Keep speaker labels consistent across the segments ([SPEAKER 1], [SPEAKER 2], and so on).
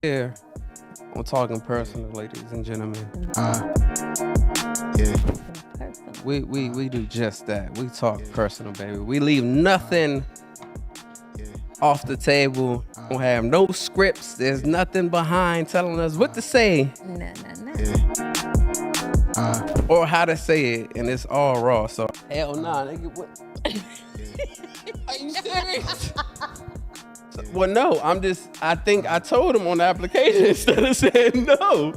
[SPEAKER 1] Here, I'm talking personal, ladies and gentlemen.
[SPEAKER 2] Yeah.
[SPEAKER 1] We do just that. We talk personal, baby. We leave nothing off the table. Don't have no scripts. There's nothing behind telling us what to say or how to say it, and it's all raw. So hell nah, nigga. What? Are you serious? Well, no, I think I told him on the application instead of saying no.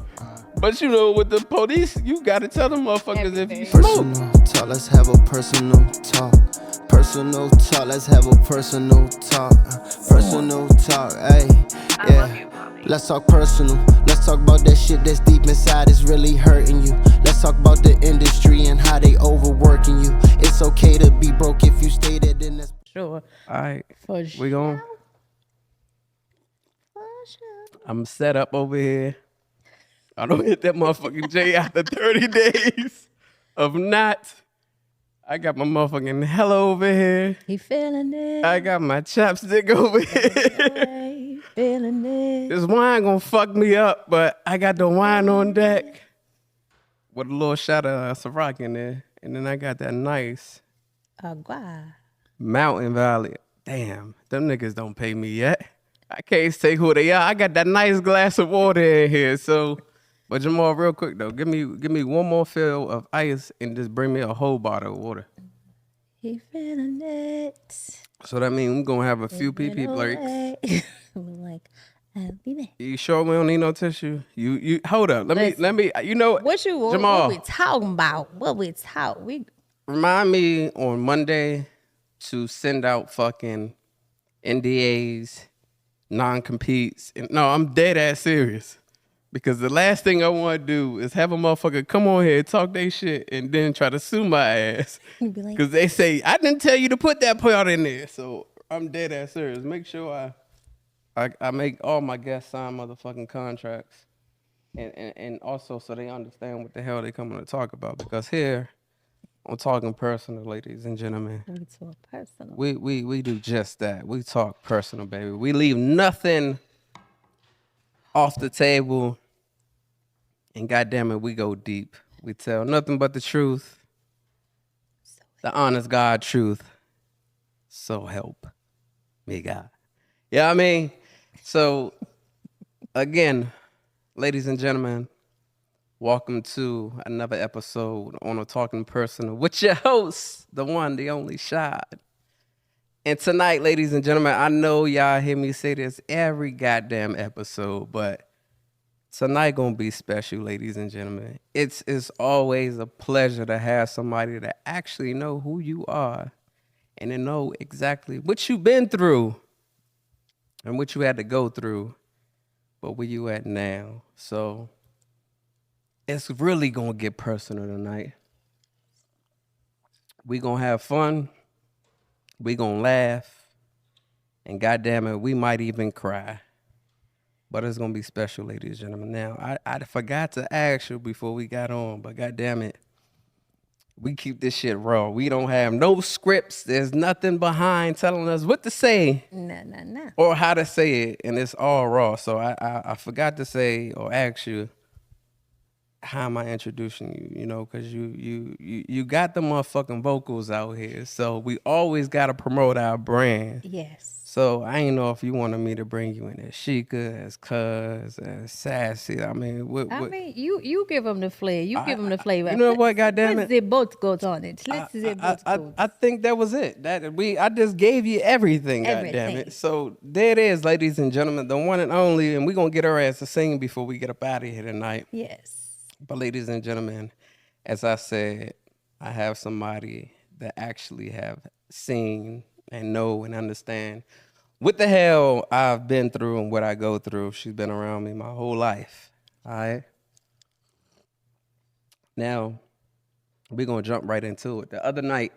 [SPEAKER 1] But you know, with the police, you gotta tell them motherfuckers if you smoke.
[SPEAKER 2] Personal talk, let's have a personal talk. Personal talk, let's have a personal talk. Personal talk, hey, yeah. Let's talk personal. Let's talk about that shit that's deep inside is really hurting you. Let's talk about the industry and how they overworking you. It's okay to be broke if you stay there, then that's
[SPEAKER 3] Sure.
[SPEAKER 1] All right,
[SPEAKER 3] For
[SPEAKER 1] we
[SPEAKER 3] sure.
[SPEAKER 1] gon' I'm set up over here. I don't hit that motherfucking J after 30 days of not. I got my motherfucking hello over here.
[SPEAKER 3] He feeling it.
[SPEAKER 1] I got my chapstick over here.
[SPEAKER 3] Hey, feeling it.
[SPEAKER 1] This wine gonna fuck me up, but I got the wine on deck with a little shot of Ciroc in there. And then I got that nice
[SPEAKER 3] Agua.
[SPEAKER 1] Mountain Valley. Damn, them niggas don't pay me yet. I can't say who they are. I got that nice glass of water in here. So, but Jamal, real quick though, give me one more fill of ice and just bring me a whole bottle of water.
[SPEAKER 3] He feeling it.
[SPEAKER 1] So that means we're gonna have a few PP breaks.
[SPEAKER 3] Like, I'll be back.
[SPEAKER 1] You sure we don't need no tissue? You hold up. Let me. You know
[SPEAKER 3] What you want?
[SPEAKER 1] Jamal,
[SPEAKER 3] What we talking about? What we talk? We
[SPEAKER 1] remind me on Monday to send out fucking NDAs, non-competes. No, I'm dead ass serious. Because the last thing I want to do is have a motherfucker come on here, talk they shit, and then try to sue my ass.
[SPEAKER 3] be like,
[SPEAKER 1] Because they say, I didn't tell you to put that part in there. So I'm dead ass serious. Make sure I make all my guests sign motherfucking contracts. And also so they understand what the hell they coming to talk about. Because here, I'm talking personal, ladies and gentlemen.
[SPEAKER 3] we talk personal.
[SPEAKER 1] We do just that. We talk personal, baby. We leave nothing off the table. And goddamn it, we go deep. We tell nothing but the truth. The honest God truth. So help me God. Yeah, I mean, so again, ladies and gentlemen, welcome to another episode on A Talking Personal with your host, the one, the only Shaod. And tonight, ladies and gentlemen, I know y'all hear me say this every goddamn episode, but tonight gonna be special, ladies and gentlemen. It's always a pleasure to have somebody that actually know who you are and to know exactly what you've been through and what you had to go through, but where you at now. So it's really gonna get personal tonight. We gonna have fun. We gonna laugh. And goddamn it, we might even cry. But it's gonna be special, ladies and gentlemen. Now, I forgot to ask you before we got on, but goddamn it, we keep this shit raw. We don't have no scripts. There's nothing behind telling us what to say
[SPEAKER 3] Nah.
[SPEAKER 1] or how to say it, and it's all raw. So I forgot to say or ask you, how am I introducing you? You know, because you got the motherfucking vocals out here, so we always gotta promote our brand.
[SPEAKER 3] Yes.
[SPEAKER 1] So I ain't know if you wanted me to bring you in as Sheikah, as Cuz, as Sassy. I mean,
[SPEAKER 3] You give them the flair. You give them the flavor.
[SPEAKER 1] You know what? Goddamn
[SPEAKER 3] Let's
[SPEAKER 1] it!
[SPEAKER 3] say both goes on it. Let's say both goes.
[SPEAKER 1] I think that was it. I just gave you everything. Goddamn
[SPEAKER 3] Everything.
[SPEAKER 1] it! So there it is, ladies and gentlemen, the one and only, and we gonna get her ass to sing before we get up out of here tonight.
[SPEAKER 3] Yes.
[SPEAKER 1] But ladies and gentlemen, as I said, I have somebody that actually have seen and know and understand what the hell I've been through and what I go through. She's been around me my whole life. All right. Now, we're going to jump right into it. The other night,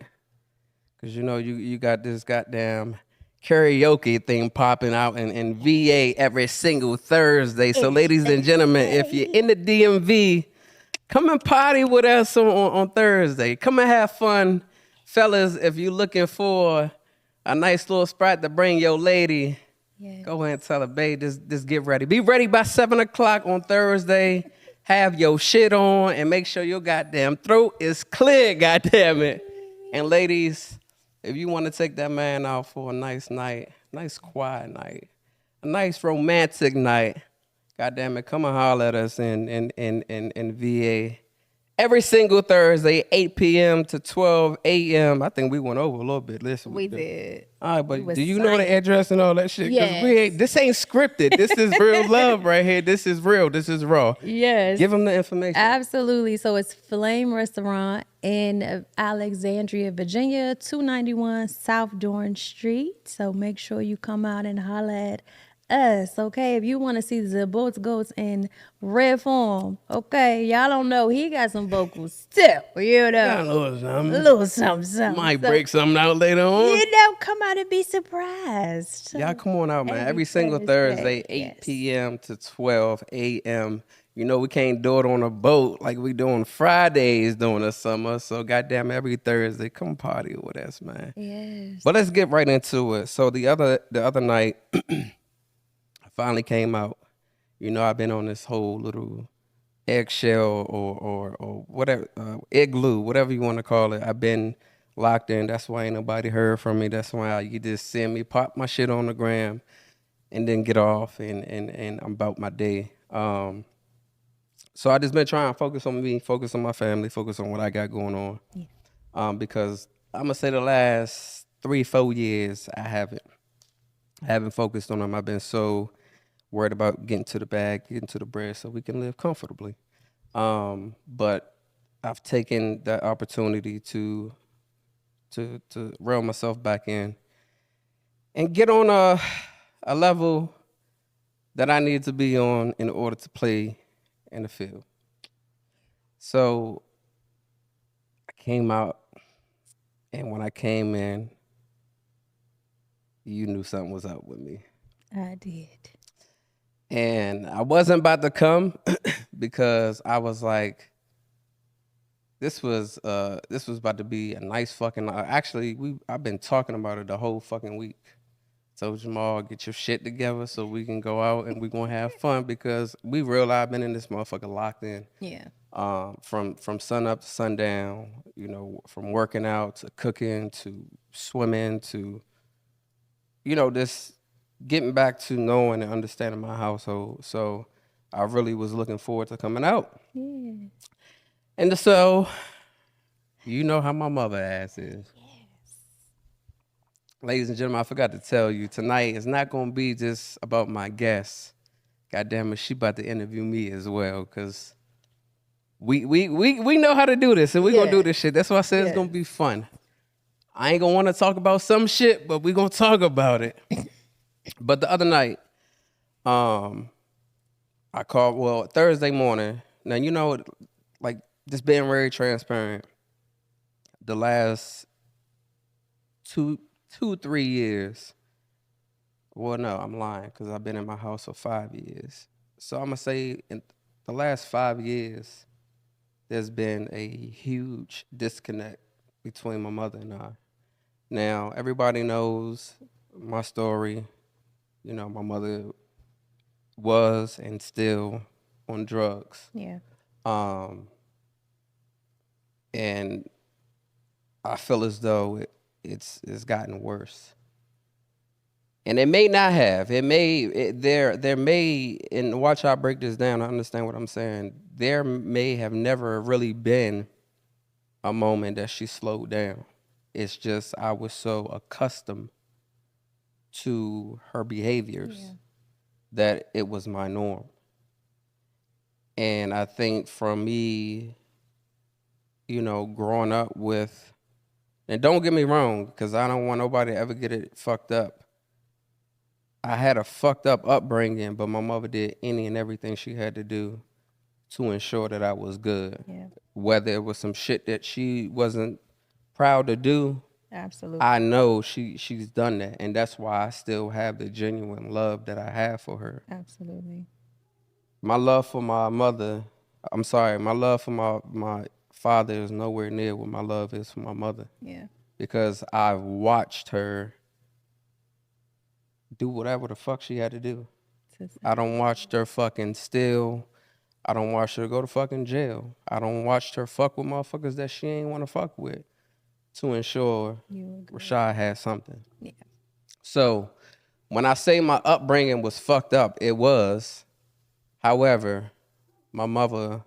[SPEAKER 1] because you know, you got this goddamn karaoke thing popping out in VA every single Thursday. So ladies and gentlemen, if you're in the DMV, come and party with us on Thursday. Come and have fun. Fellas, if you're looking for a nice little spot to bring your lady,
[SPEAKER 3] Yeah.
[SPEAKER 1] Go ahead and tell her, babe, just get ready. Be ready by 7 o'clock on Thursday. Have your shit on and make sure your goddamn throat is clear, goddamn it. And ladies, if you want to take that man out for a nice night, nice quiet night, a nice romantic night, goddamn it, come and holler at us in VA. Every single Thursday, 8 p.m. to 12 a.m. I think we went over a little bit. Listen,
[SPEAKER 3] We did.
[SPEAKER 1] all right,
[SPEAKER 3] We
[SPEAKER 1] but
[SPEAKER 3] was
[SPEAKER 1] do you know the
[SPEAKER 3] silent.
[SPEAKER 1] address and all that shit? 'Cause
[SPEAKER 3] Yes.
[SPEAKER 1] this ain't scripted. This is real love right here. This is real. This is raw.
[SPEAKER 3] Yes.
[SPEAKER 1] Give them the information.
[SPEAKER 3] Absolutely. So it's Flame Restaurant in Alexandria, Virginia, 291 South Dorn Street. So make sure you come out and holler at us, okay? If you want to see the Boats Goats in red form, okay? Y'all don't know. He got some vocals still, you
[SPEAKER 1] Got a
[SPEAKER 3] know.
[SPEAKER 1] little something.
[SPEAKER 3] A little something, something.
[SPEAKER 1] Might
[SPEAKER 3] So,
[SPEAKER 1] break something out later on.
[SPEAKER 3] you know, come out and be surprised.
[SPEAKER 1] Y'all come on out, man. Every
[SPEAKER 3] Every
[SPEAKER 1] single Thursday, 8
[SPEAKER 3] yes.
[SPEAKER 1] p.m. to 12 a.m. You know, we can't do it on a boat like we do on Fridays during the summer. So, goddamn, every Thursday, come party with us, man.
[SPEAKER 3] Yes.
[SPEAKER 1] But let's get right into it. So, the other night, I finally came out. You know, I've been on this whole little eggshell or whatever, igloo, whatever you want to call it. I've been locked in. That's why ain't nobody heard from me. That's why you just see me pop my shit on the gram and then get off and I'm about my day. So I just been trying to focus on me, focus on my family, focus on what I got going on. Because I'm gonna say the last 3-4 years I haven't focused on them. I've been so worried about getting to the bag, getting to the bread so we can live comfortably. But I've taken that opportunity to reel myself back in and get on a level that I need to be on in order to play in the field. So I came out, and when I came in, you knew something was up with me.
[SPEAKER 3] I did.
[SPEAKER 1] And I wasn't about to come because I was like, this was about to be a nice fucking. Actually, I've been talking about it the whole fucking week. Told Jamal, get your shit together so we can go out and we're gonna have fun because we realized I've been in this motherfucker locked in.
[SPEAKER 3] Yeah.
[SPEAKER 1] From sun up to sundown, you know, from working out to cooking to swimming to, you know, this getting back to knowing and understanding my household. So I really was looking forward to coming out.
[SPEAKER 3] Yeah.
[SPEAKER 1] And so, you know how my mother ass is. Ladies and gentlemen, I forgot to tell you, tonight is not going to be just about my guest. God damn it, she about to interview me as well, because we know how to do this, and we're going to do this shit. That's why I said it's going to be fun. I ain't going to want to talk about some shit, but we're going to talk about it. But the other night, I called, Thursday morning. Now, you know, like, just being very transparent, the last 2-3 years. Well, no, I'm lying because I've been in my house for 5 years. So I'm going to say in the last 5 years, there's been a huge disconnect between my mother and I. Now, everybody knows my story. You know, my mother was and still on drugs.
[SPEAKER 3] Yeah.
[SPEAKER 1] And I feel as though it's gotten worse. And it may not have. There may, and watch how I break this down, I understand what I'm saying. There may have never really been a moment that she slowed down. It's just I was so accustomed to her behaviors that it was my norm. And I think from me, you know, growing up with, and don't get me wrong, because I don't want nobody to ever get it fucked up. I had a fucked up upbringing, but my mother did any and everything she had to do to ensure that I was good.
[SPEAKER 3] Yeah.
[SPEAKER 1] Whether it was some shit that she wasn't proud to do,
[SPEAKER 3] Absolutely.
[SPEAKER 1] I know she's done that. And that's why I still have the genuine love that I have for her.
[SPEAKER 3] Absolutely.
[SPEAKER 1] My love for my mother, my love for my father is nowhere near what my love is for my mother.
[SPEAKER 3] Yeah.
[SPEAKER 1] Because I've watched her do whatever the fuck she had to do.
[SPEAKER 3] To
[SPEAKER 1] I don't watch her fucking steal. I don't watch her go to fucking jail. I don't watch her fuck with motherfuckers that she ain't want to fuck with to ensure
[SPEAKER 3] you were good.
[SPEAKER 1] Rashad had something.
[SPEAKER 3] Yeah.
[SPEAKER 1] So when I say my upbringing was fucked up, it was. However, my mother,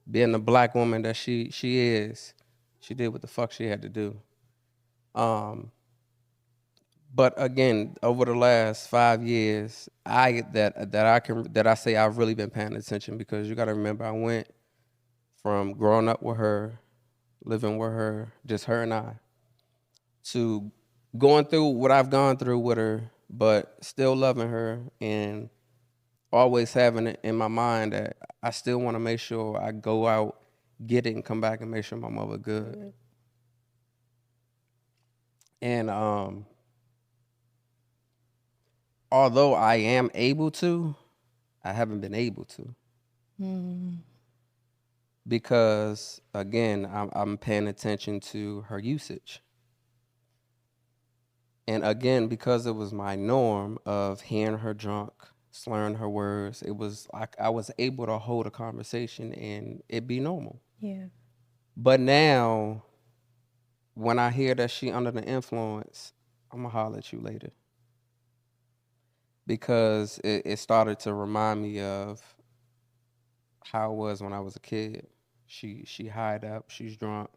[SPEAKER 1] being the black woman that she is, she did what the fuck she had to do. But again, over the last 5 years, I say I've really been paying attention, because you got to remember, I went from growing up with her, living with her, just her and I, to going through what I've gone through with her, but still loving her and always having it in my mind that I still want to make sure I go out, get it, and come back and make sure my mother good. And although I am able to, I haven't been able to. Because again, I'm paying attention to her usage. And again, because it was my norm of hearing her drunk, slurring her words, it was like I was able to hold a conversation and it be normal.
[SPEAKER 3] Yeah.
[SPEAKER 1] But now, when I hear that she under the influence, I'm gonna holler at you later. Because it started to remind me of how it was when I was a kid. She hied up, she's drunk.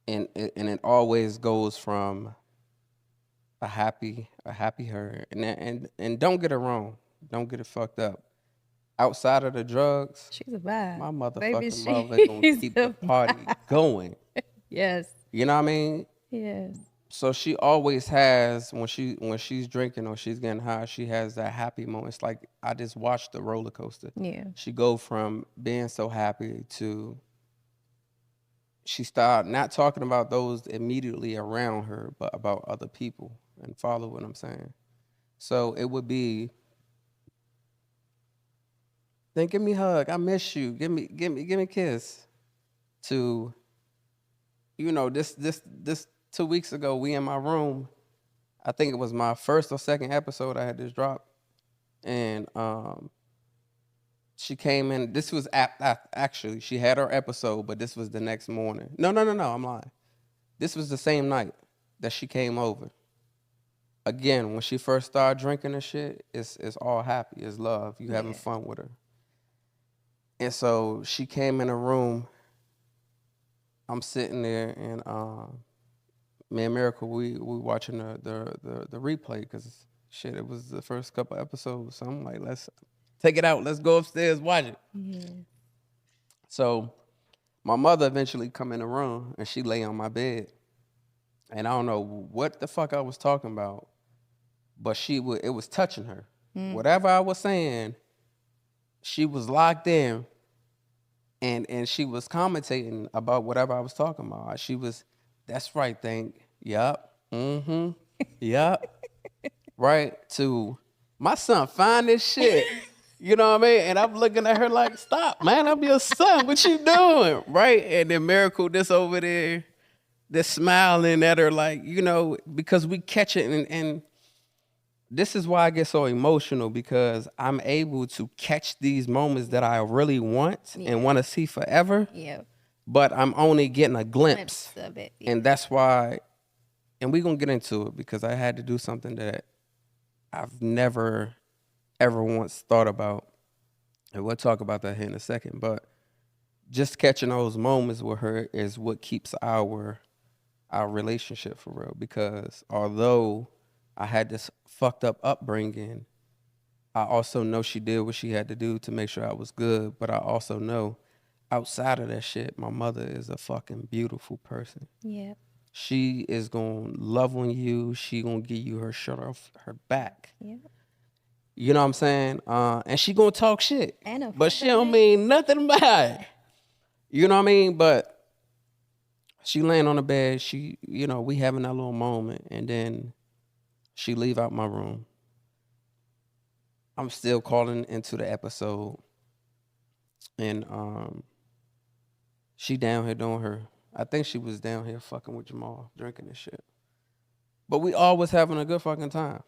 [SPEAKER 1] And it always goes from a happy her. And don't get it wrong. Don't get it fucked up. Outside of the drugs,
[SPEAKER 3] She's a vibe.
[SPEAKER 1] my
[SPEAKER 3] Baby,
[SPEAKER 1] motherfucking mother gonna
[SPEAKER 3] she's
[SPEAKER 1] keep
[SPEAKER 3] a
[SPEAKER 1] the party going.
[SPEAKER 3] Yes.
[SPEAKER 1] You know what I mean?
[SPEAKER 3] Yes.
[SPEAKER 1] So she always has, when she's drinking or she's getting high, she has that happy moment. It's like I just watched the roller coaster.
[SPEAKER 3] Yeah.
[SPEAKER 1] She go from being so happy to she start not talking about those immediately around her, but about other people. And follow what I'm saying. So it would be, then give me a hug. I miss you. Give me a kiss. To, this 2 weeks ago, we in my room. I think it was my first or second episode I had this drop. And she came in. This was actually, she had her episode, but this was the next morning. No, I'm lying. This was the same night that she came over. Again, when she first started drinking and shit, it's all happy, it's love. You having fun with her. And so she came in the room. I'm sitting there, and me and Miracle, we watching the replay, because shit, it was the first couple episodes. So I'm like, let's take it out. Let's go upstairs, watch it.
[SPEAKER 3] Yeah.
[SPEAKER 1] So my mother eventually come in the room, and she lay on my bed. And I don't know what the fuck I was talking about, but it was touching her. Whatever I was saying, she was locked in, and she was commentating about whatever I was talking about. She was, that's right, yup, mm-hmm, yup, right, to my son find this shit. You know what I mean? And I'm looking at her like, stop, man, I'm your son. What you doing? Right? And then Miracle, this over there, this smiling at her like, because we catch it. And this is why I get so emotional, because I'm able to catch these moments that I really want and want to see forever.
[SPEAKER 3] Yeah.
[SPEAKER 1] But I'm only getting a glimpse
[SPEAKER 3] Of it. Yeah.
[SPEAKER 1] And that's why, and we're going to get into it, because I had to do something that I've never, ever once thought about. And we'll talk about that here in a second. But just catching those moments with her is what keeps our relationship for real. Because although I had this fucked up upbringing, I also know she did what she had to do to make sure I was good. But I also know outside of that shit, my mother is a fucking beautiful person.
[SPEAKER 3] Yeah.
[SPEAKER 1] She is going to love on you. She going to give you her shirt off her back.
[SPEAKER 3] Yeah.
[SPEAKER 1] You know what I'm saying? And she going to talk shit. But she don't
[SPEAKER 3] fucking
[SPEAKER 1] mean nothing by it. You know what I mean? But she laying on the bed. She, we having that little moment. And then she leave out my room. I'm still calling into the episode. And she down here doing her. I think she was down here fucking with Jamal, drinking and shit. But we always having a good fucking time.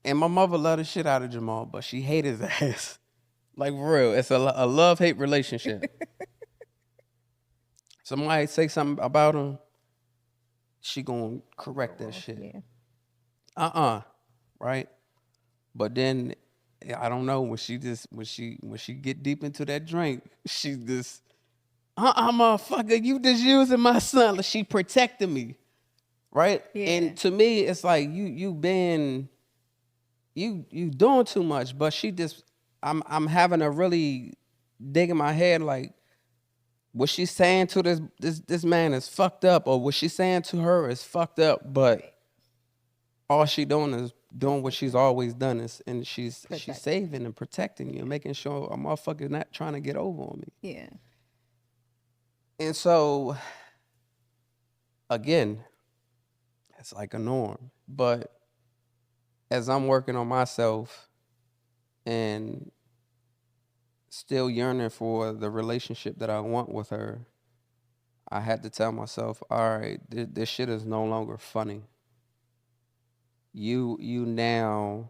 [SPEAKER 1] And my mother loved the shit out of Jamal, but she hated his ass. Like, for real. It's a love-hate relationship. Somebody say something about him, she gonna correct that shit.
[SPEAKER 3] Yeah.
[SPEAKER 1] Right? But then I don't know, when she get deep into that drink, she just motherfucker, you just using my son. Like, she protected me. Right?
[SPEAKER 3] Yeah.
[SPEAKER 1] And to me, it's like you doing too much, but she just I'm having to really dig in my head, like, what she's saying to this man is fucked up, or what she's saying to her is fucked up, but all she doing is doing what she's always done, and she's saving and protecting you and making sure a motherfucker not trying to get over on me.
[SPEAKER 3] Yeah.
[SPEAKER 1] And so again, it's like a norm. But as I'm working on myself and still yearning for the relationship that I want with her, I had to tell myself, all right, this shit is no longer funny. You now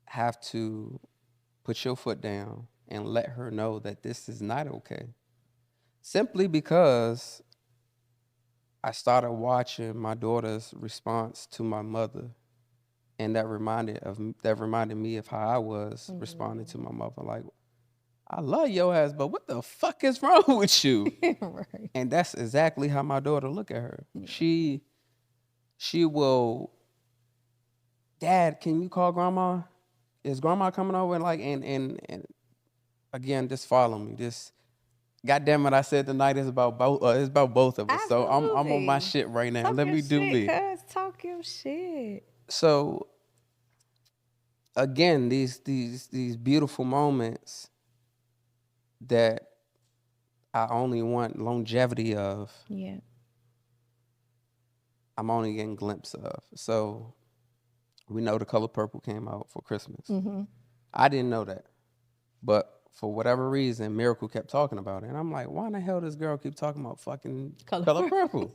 [SPEAKER 1] have to put your foot down and let her know that this is not okay. Simply because I started watching my daughter's response to my mother, and that reminded me of how I was responding to my mother. Like, I love your ass, but what the fuck is wrong with you?
[SPEAKER 3] Right.
[SPEAKER 1] And that's exactly how my daughter look at her. She will, Dad, can you call grandma? Is grandma coming over? And like, and again, just follow me. Just, goddamn it, I said tonight is about both. It's about both of us. So I'm on my
[SPEAKER 3] Absolutely.
[SPEAKER 1] shit right now.
[SPEAKER 3] Talk
[SPEAKER 1] Let
[SPEAKER 3] your
[SPEAKER 1] me do
[SPEAKER 3] shit,
[SPEAKER 1] me.
[SPEAKER 3] cuz. Talk your shit.
[SPEAKER 1] So again, these beautiful moments that I only want longevity of,
[SPEAKER 3] Yeah.
[SPEAKER 1] I'm only getting glimpse of. So we know The Color Purple came out for Christmas. I didn't know that, but for whatever reason, Miracle kept talking about it, and I'm like, why in the hell does girl keep talking about fucking Color Purple?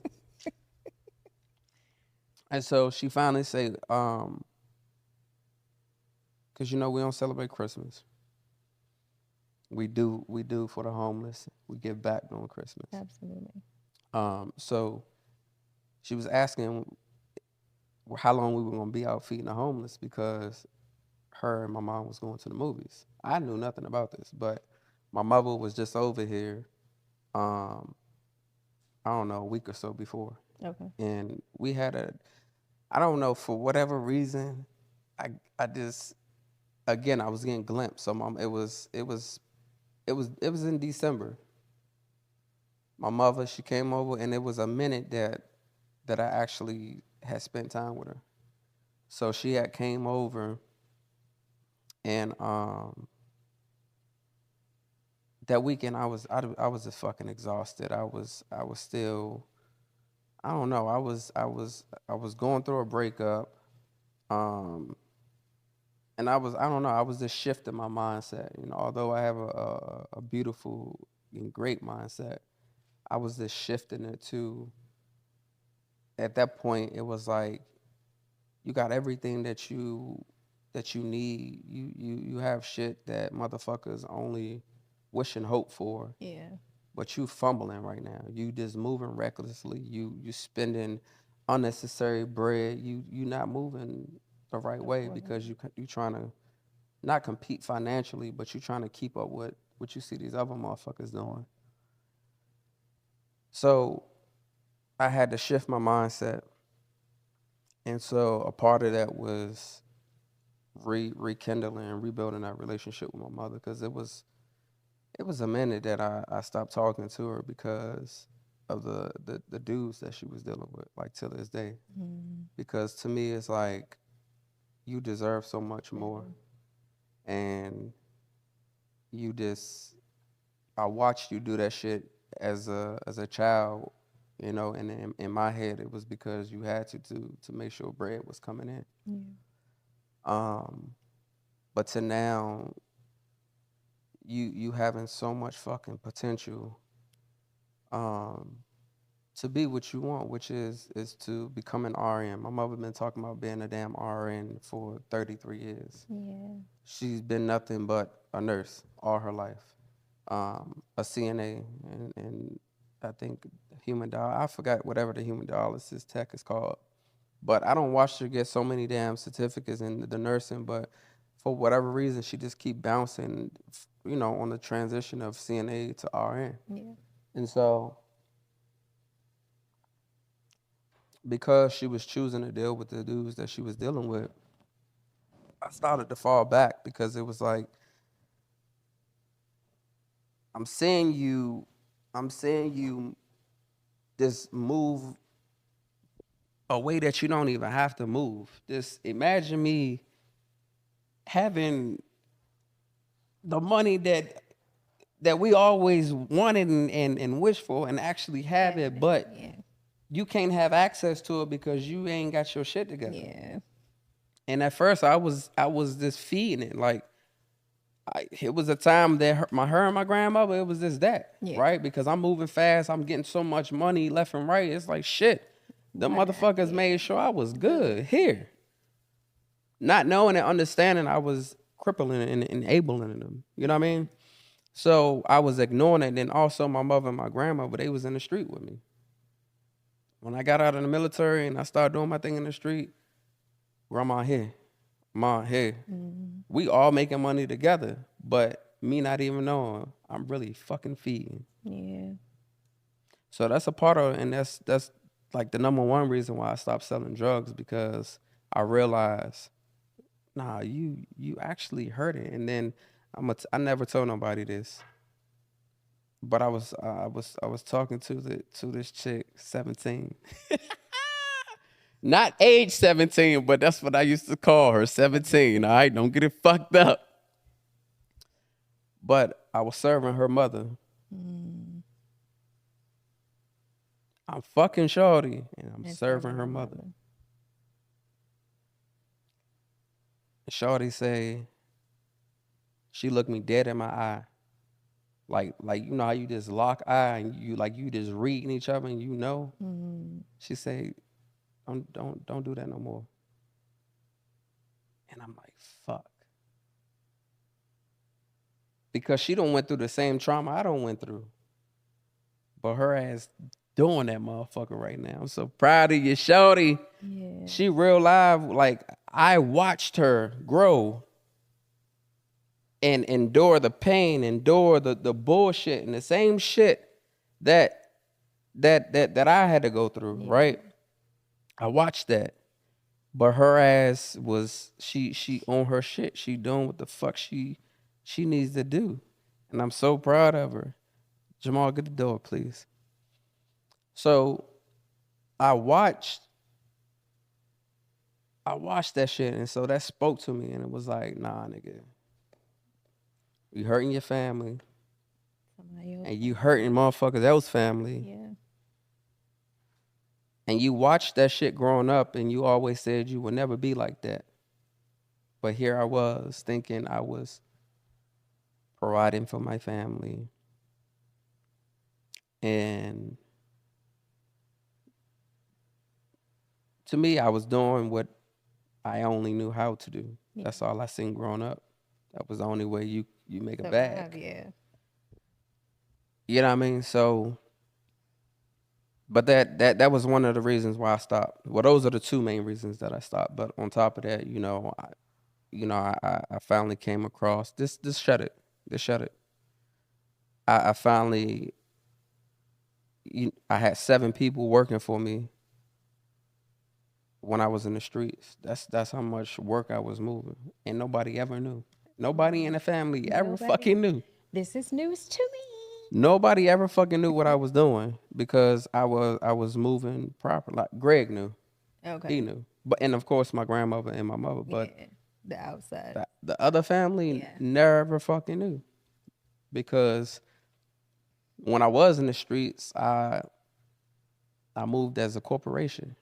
[SPEAKER 1] And so she finally said, because we don't celebrate Christmas. We do for the homeless. We give back during Christmas.
[SPEAKER 3] Absolutely.
[SPEAKER 1] So she was asking how long we were gonna be out feeding the homeless, because her and my mom was going to the movies. I knew nothing about this, but my mother was just over here, I don't know, a week or so before.
[SPEAKER 3] Okay.
[SPEAKER 1] And we had I don't know, for whatever reason, I just, again, I was getting glimpsed. So it was in December. My mother, she came over, and it was a minute that I actually had spent time with her. So she had came over, and that weekend I was just fucking exhausted. I was still, I don't know, I was going through a breakup, um, and I don't know, I was just shifting my mindset. Although I have a beautiful and great mindset, I was just shifting it to. At that point, it was like, you got everything that you need. You have shit that motherfuckers only wish and hope for,
[SPEAKER 3] Yeah.
[SPEAKER 1] but you fumbling right now. You just moving recklessly. You spending unnecessary bread. You not moving the right way, because you trying to not compete financially, but you trying to keep up with what you see these other motherfuckers doing. So I had to shift my mindset, and so a part of that was rekindling and rebuilding that relationship with my mother, because it was a minute that I stopped talking to her because of the dudes that she was dealing with, like, till this day. Because to me, it's like, you deserve so much more, and you just, I watched you do that shit as a child, and in my head, it was because you had to make sure bread was coming in.
[SPEAKER 3] Yeah.
[SPEAKER 1] But to now, you having so much fucking potential, to be what you want, which is to become an RN. My mother been talking about being a damn RN for 33 years.
[SPEAKER 3] Yeah.
[SPEAKER 1] She's been nothing but a nurse all her life, a CNA, and I think I forgot whatever the human dialysis tech is called. But I don't watch her get so many damn certificates in the nursing, but for whatever reason, she just keep bouncing, on the transition of CNA to RN.
[SPEAKER 3] Yeah.
[SPEAKER 1] And so because she was choosing to deal with the dudes that she was dealing with, I started to fall back because it was like, I'm seeing you just move a way that you don't even have to move. Just imagine me having the money that we always wanted and wished for and actually have it, but
[SPEAKER 3] Yeah.
[SPEAKER 1] you can't have access to it because you ain't got your shit together.
[SPEAKER 3] Yeah.
[SPEAKER 1] And at first I was just feeding it. Like it was a time that her and my grandmother, it was just that,
[SPEAKER 3] Yeah.
[SPEAKER 1] right? Because I'm moving fast, I'm getting so much money left and right. It's like shit. The motherfuckers made sure I was good here. Not knowing and understanding I was crippling and enabling them. You know what I mean? So I was ignoring it. And then also my mother and my grandmother, they was in the street with me. When I got out of the military and I started doing my thing in the street, grandma here, mom here. We all making money together, but me not even knowing I'm really fucking feeding.
[SPEAKER 3] Yeah.
[SPEAKER 1] So that's a part of it, and that's like the number one reason why I stopped selling drugs, because I realized, nah, you actually hurt it. And then I never told nobody this, but I was talking to this chick, 17. Not age 17, but that's what I used to call her, 17. All right, don't get it fucked up. But I was serving her mother. I'm fucking Shawty, and I'm serving her mother. And Shawty say, she looked me dead in my eye. Like you know how you just lock eye and you just reading each other and you know. She say, don't do that no more. And I'm like, fuck. Because she don't went through the same trauma I don't went through. But her ass doing that motherfucker right now. I'm so proud of you, Shawty.
[SPEAKER 3] Yeah.
[SPEAKER 1] She real live. Like, I watched her grow and endure the pain, endure the bullshit and the same shit that I had to go through, right? I watched that. But her ass was she on her shit. She doing what the fuck she needs to do. And I'm so proud of her. Jamal, get the door, please. So I watched that shit, and so that spoke to me, and it was like, nah, nigga. You hurting your family. And you hurting motherfuckers else's family.
[SPEAKER 3] Yeah.
[SPEAKER 1] And you watched that shit growing up, and you always said you would never be like that. But here I was thinking I was providing for my family. And to me, I was doing what I only knew how to do. Yeah. That's all I seen growing up. That was the only way you make a bag.
[SPEAKER 3] Yeah.
[SPEAKER 1] You know what I mean? So, but that was one of the reasons why I stopped. Well, those are the two main reasons that I stopped. But on top of that, I finally came across this shut it. This shut it. I finally, I had 7 people working for me when I was in the streets. That's how much work I was moving. And nobody ever knew. Nobody in the family ever fucking knew.
[SPEAKER 3] This is news to me.
[SPEAKER 1] Nobody ever fucking knew what I was doing because I was moving proper. Like Greg knew.
[SPEAKER 3] Okay.
[SPEAKER 1] He knew. And of course my grandmother and my mother. But
[SPEAKER 3] the outside.
[SPEAKER 1] The other family never fucking knew. Because when I was in the streets, I moved as a corporation.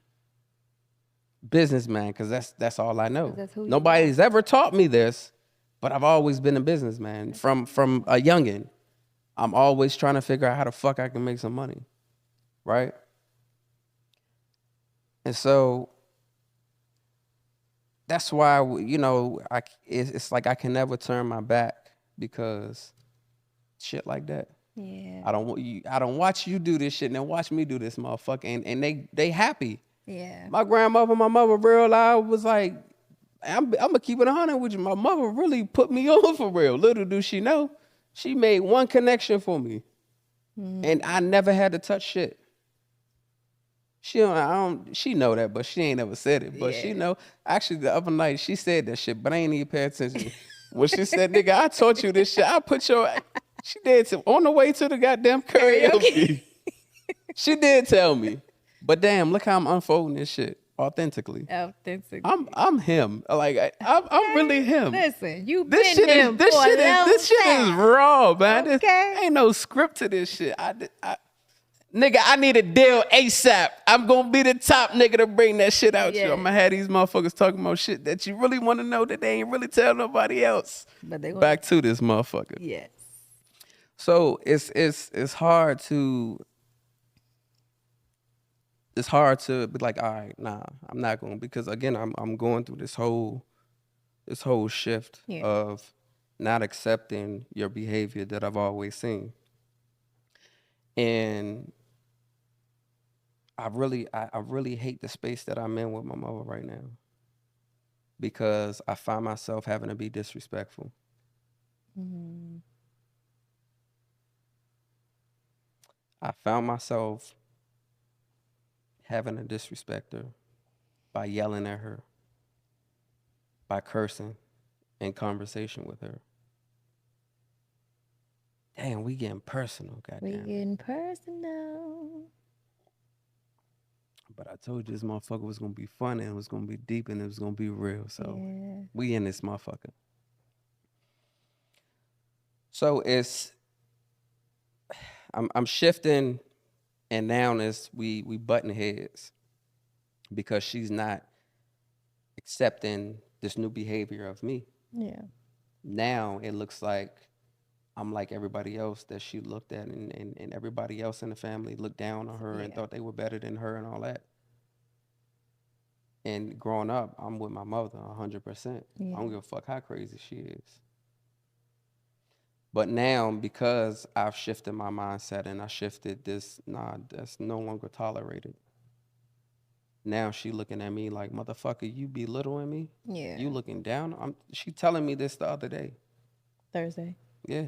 [SPEAKER 1] Businessman, because that's all I know. Nobody's ever taught me this, but I've always been a businessman from a youngin'. I'm always trying to figure out how the fuck I can make some money, right? And so that's why, it's like I can never turn my back because shit like that.
[SPEAKER 3] Yeah.
[SPEAKER 1] I don't watch you do this shit and then watch me do this motherfucker. And they happy.
[SPEAKER 3] Yeah.
[SPEAKER 1] My grandmother, my mother real life was like, I'm gonna keep it 100 with you. My mother really put me on for real. Little do she know, she made one connection for me. And I never had to touch shit. She know that, but she ain't ever said it. But she know. Actually, the other night she said that shit, but I ain't even pay attention. When she said, "Nigga, I taught you this shit. I put your," she did on the way to the goddamn karaoke. She did tell me, but damn, look how I'm unfolding this shit authentically. I'm him. Like I'm really him.
[SPEAKER 3] Listen, you
[SPEAKER 1] This
[SPEAKER 3] been
[SPEAKER 1] shit
[SPEAKER 3] him
[SPEAKER 1] is
[SPEAKER 3] for a long
[SPEAKER 1] this shit is
[SPEAKER 3] time.
[SPEAKER 1] raw, man.
[SPEAKER 3] Okay.
[SPEAKER 1] Ain't no script to this shit. Nigga, I need a deal ASAP. I'm gonna be the top nigga to bring that shit out.
[SPEAKER 3] Yeah.
[SPEAKER 1] You. I'm gonna have these motherfuckers talking about shit that you really want to know that they ain't really tell nobody else.
[SPEAKER 3] But they
[SPEAKER 1] Back to this motherfucker.
[SPEAKER 3] Yes.
[SPEAKER 1] So it's hard to be like, all right, nah, I'm not going, because again, I'm going through this whole shift of not accepting your behavior that I've always seen. And I really hate the space that I'm in with my mother right now, because I find myself having to be disrespectful. I found myself having to disrespect her by yelling at her, by cursing in conversation with her. Damn, we getting personal,
[SPEAKER 3] We
[SPEAKER 1] goddamn.
[SPEAKER 3] getting personal.
[SPEAKER 1] But I told you this motherfucker was gonna be fun and it was gonna be deep and it was gonna be real. So
[SPEAKER 3] Yeah.
[SPEAKER 1] we in this motherfucker. So I'm shifting, and now we button heads because she's not accepting this new behavior of me.
[SPEAKER 3] Yeah.
[SPEAKER 1] Now it looks like I'm like everybody else that she looked at, and everybody else in the family looked down on her and thought they were better than her and all that. And growing up, I'm with my mother 100%. I don't give a fuck how crazy she is. But now, because I've shifted my mindset and I shifted this, that's no longer tolerated. Now she looking at me like, motherfucker, you belittling me?
[SPEAKER 3] Yeah.
[SPEAKER 1] You looking down? She telling me this the other day.
[SPEAKER 3] Thursday.
[SPEAKER 1] Yeah.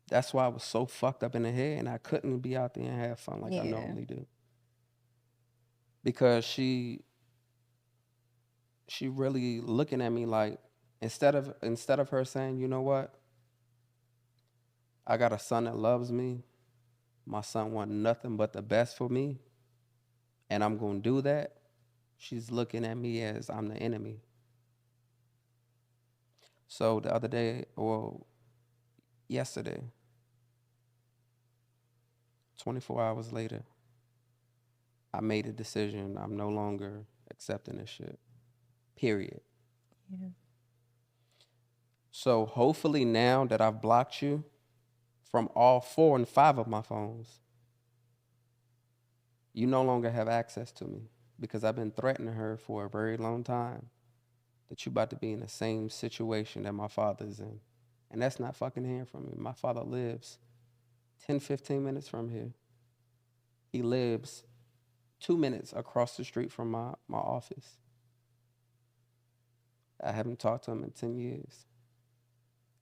[SPEAKER 1] That's why I was so fucked up in the head and I couldn't be out there and have fun like I normally do. Because she really looking at me like, instead of her saying, you know what? I got a son that loves me. My son want nothing but the best for me. And I'm going to do that. She's looking at me as I'm the enemy. So the other day, yesterday, 24 hours later, I made a decision. I'm no longer accepting this shit. Period.
[SPEAKER 3] Yeah.
[SPEAKER 1] So hopefully now that I've blocked you from all 4 and 5 of my phones, you no longer have access to me, because I've been threatening her for a very long time that you about to be in the same situation that my father's in. And that's not fucking hearing from me. My father lives 10, 15 minutes from here. He lives 2 minutes across the street from my office. I haven't talked to him in 10 years.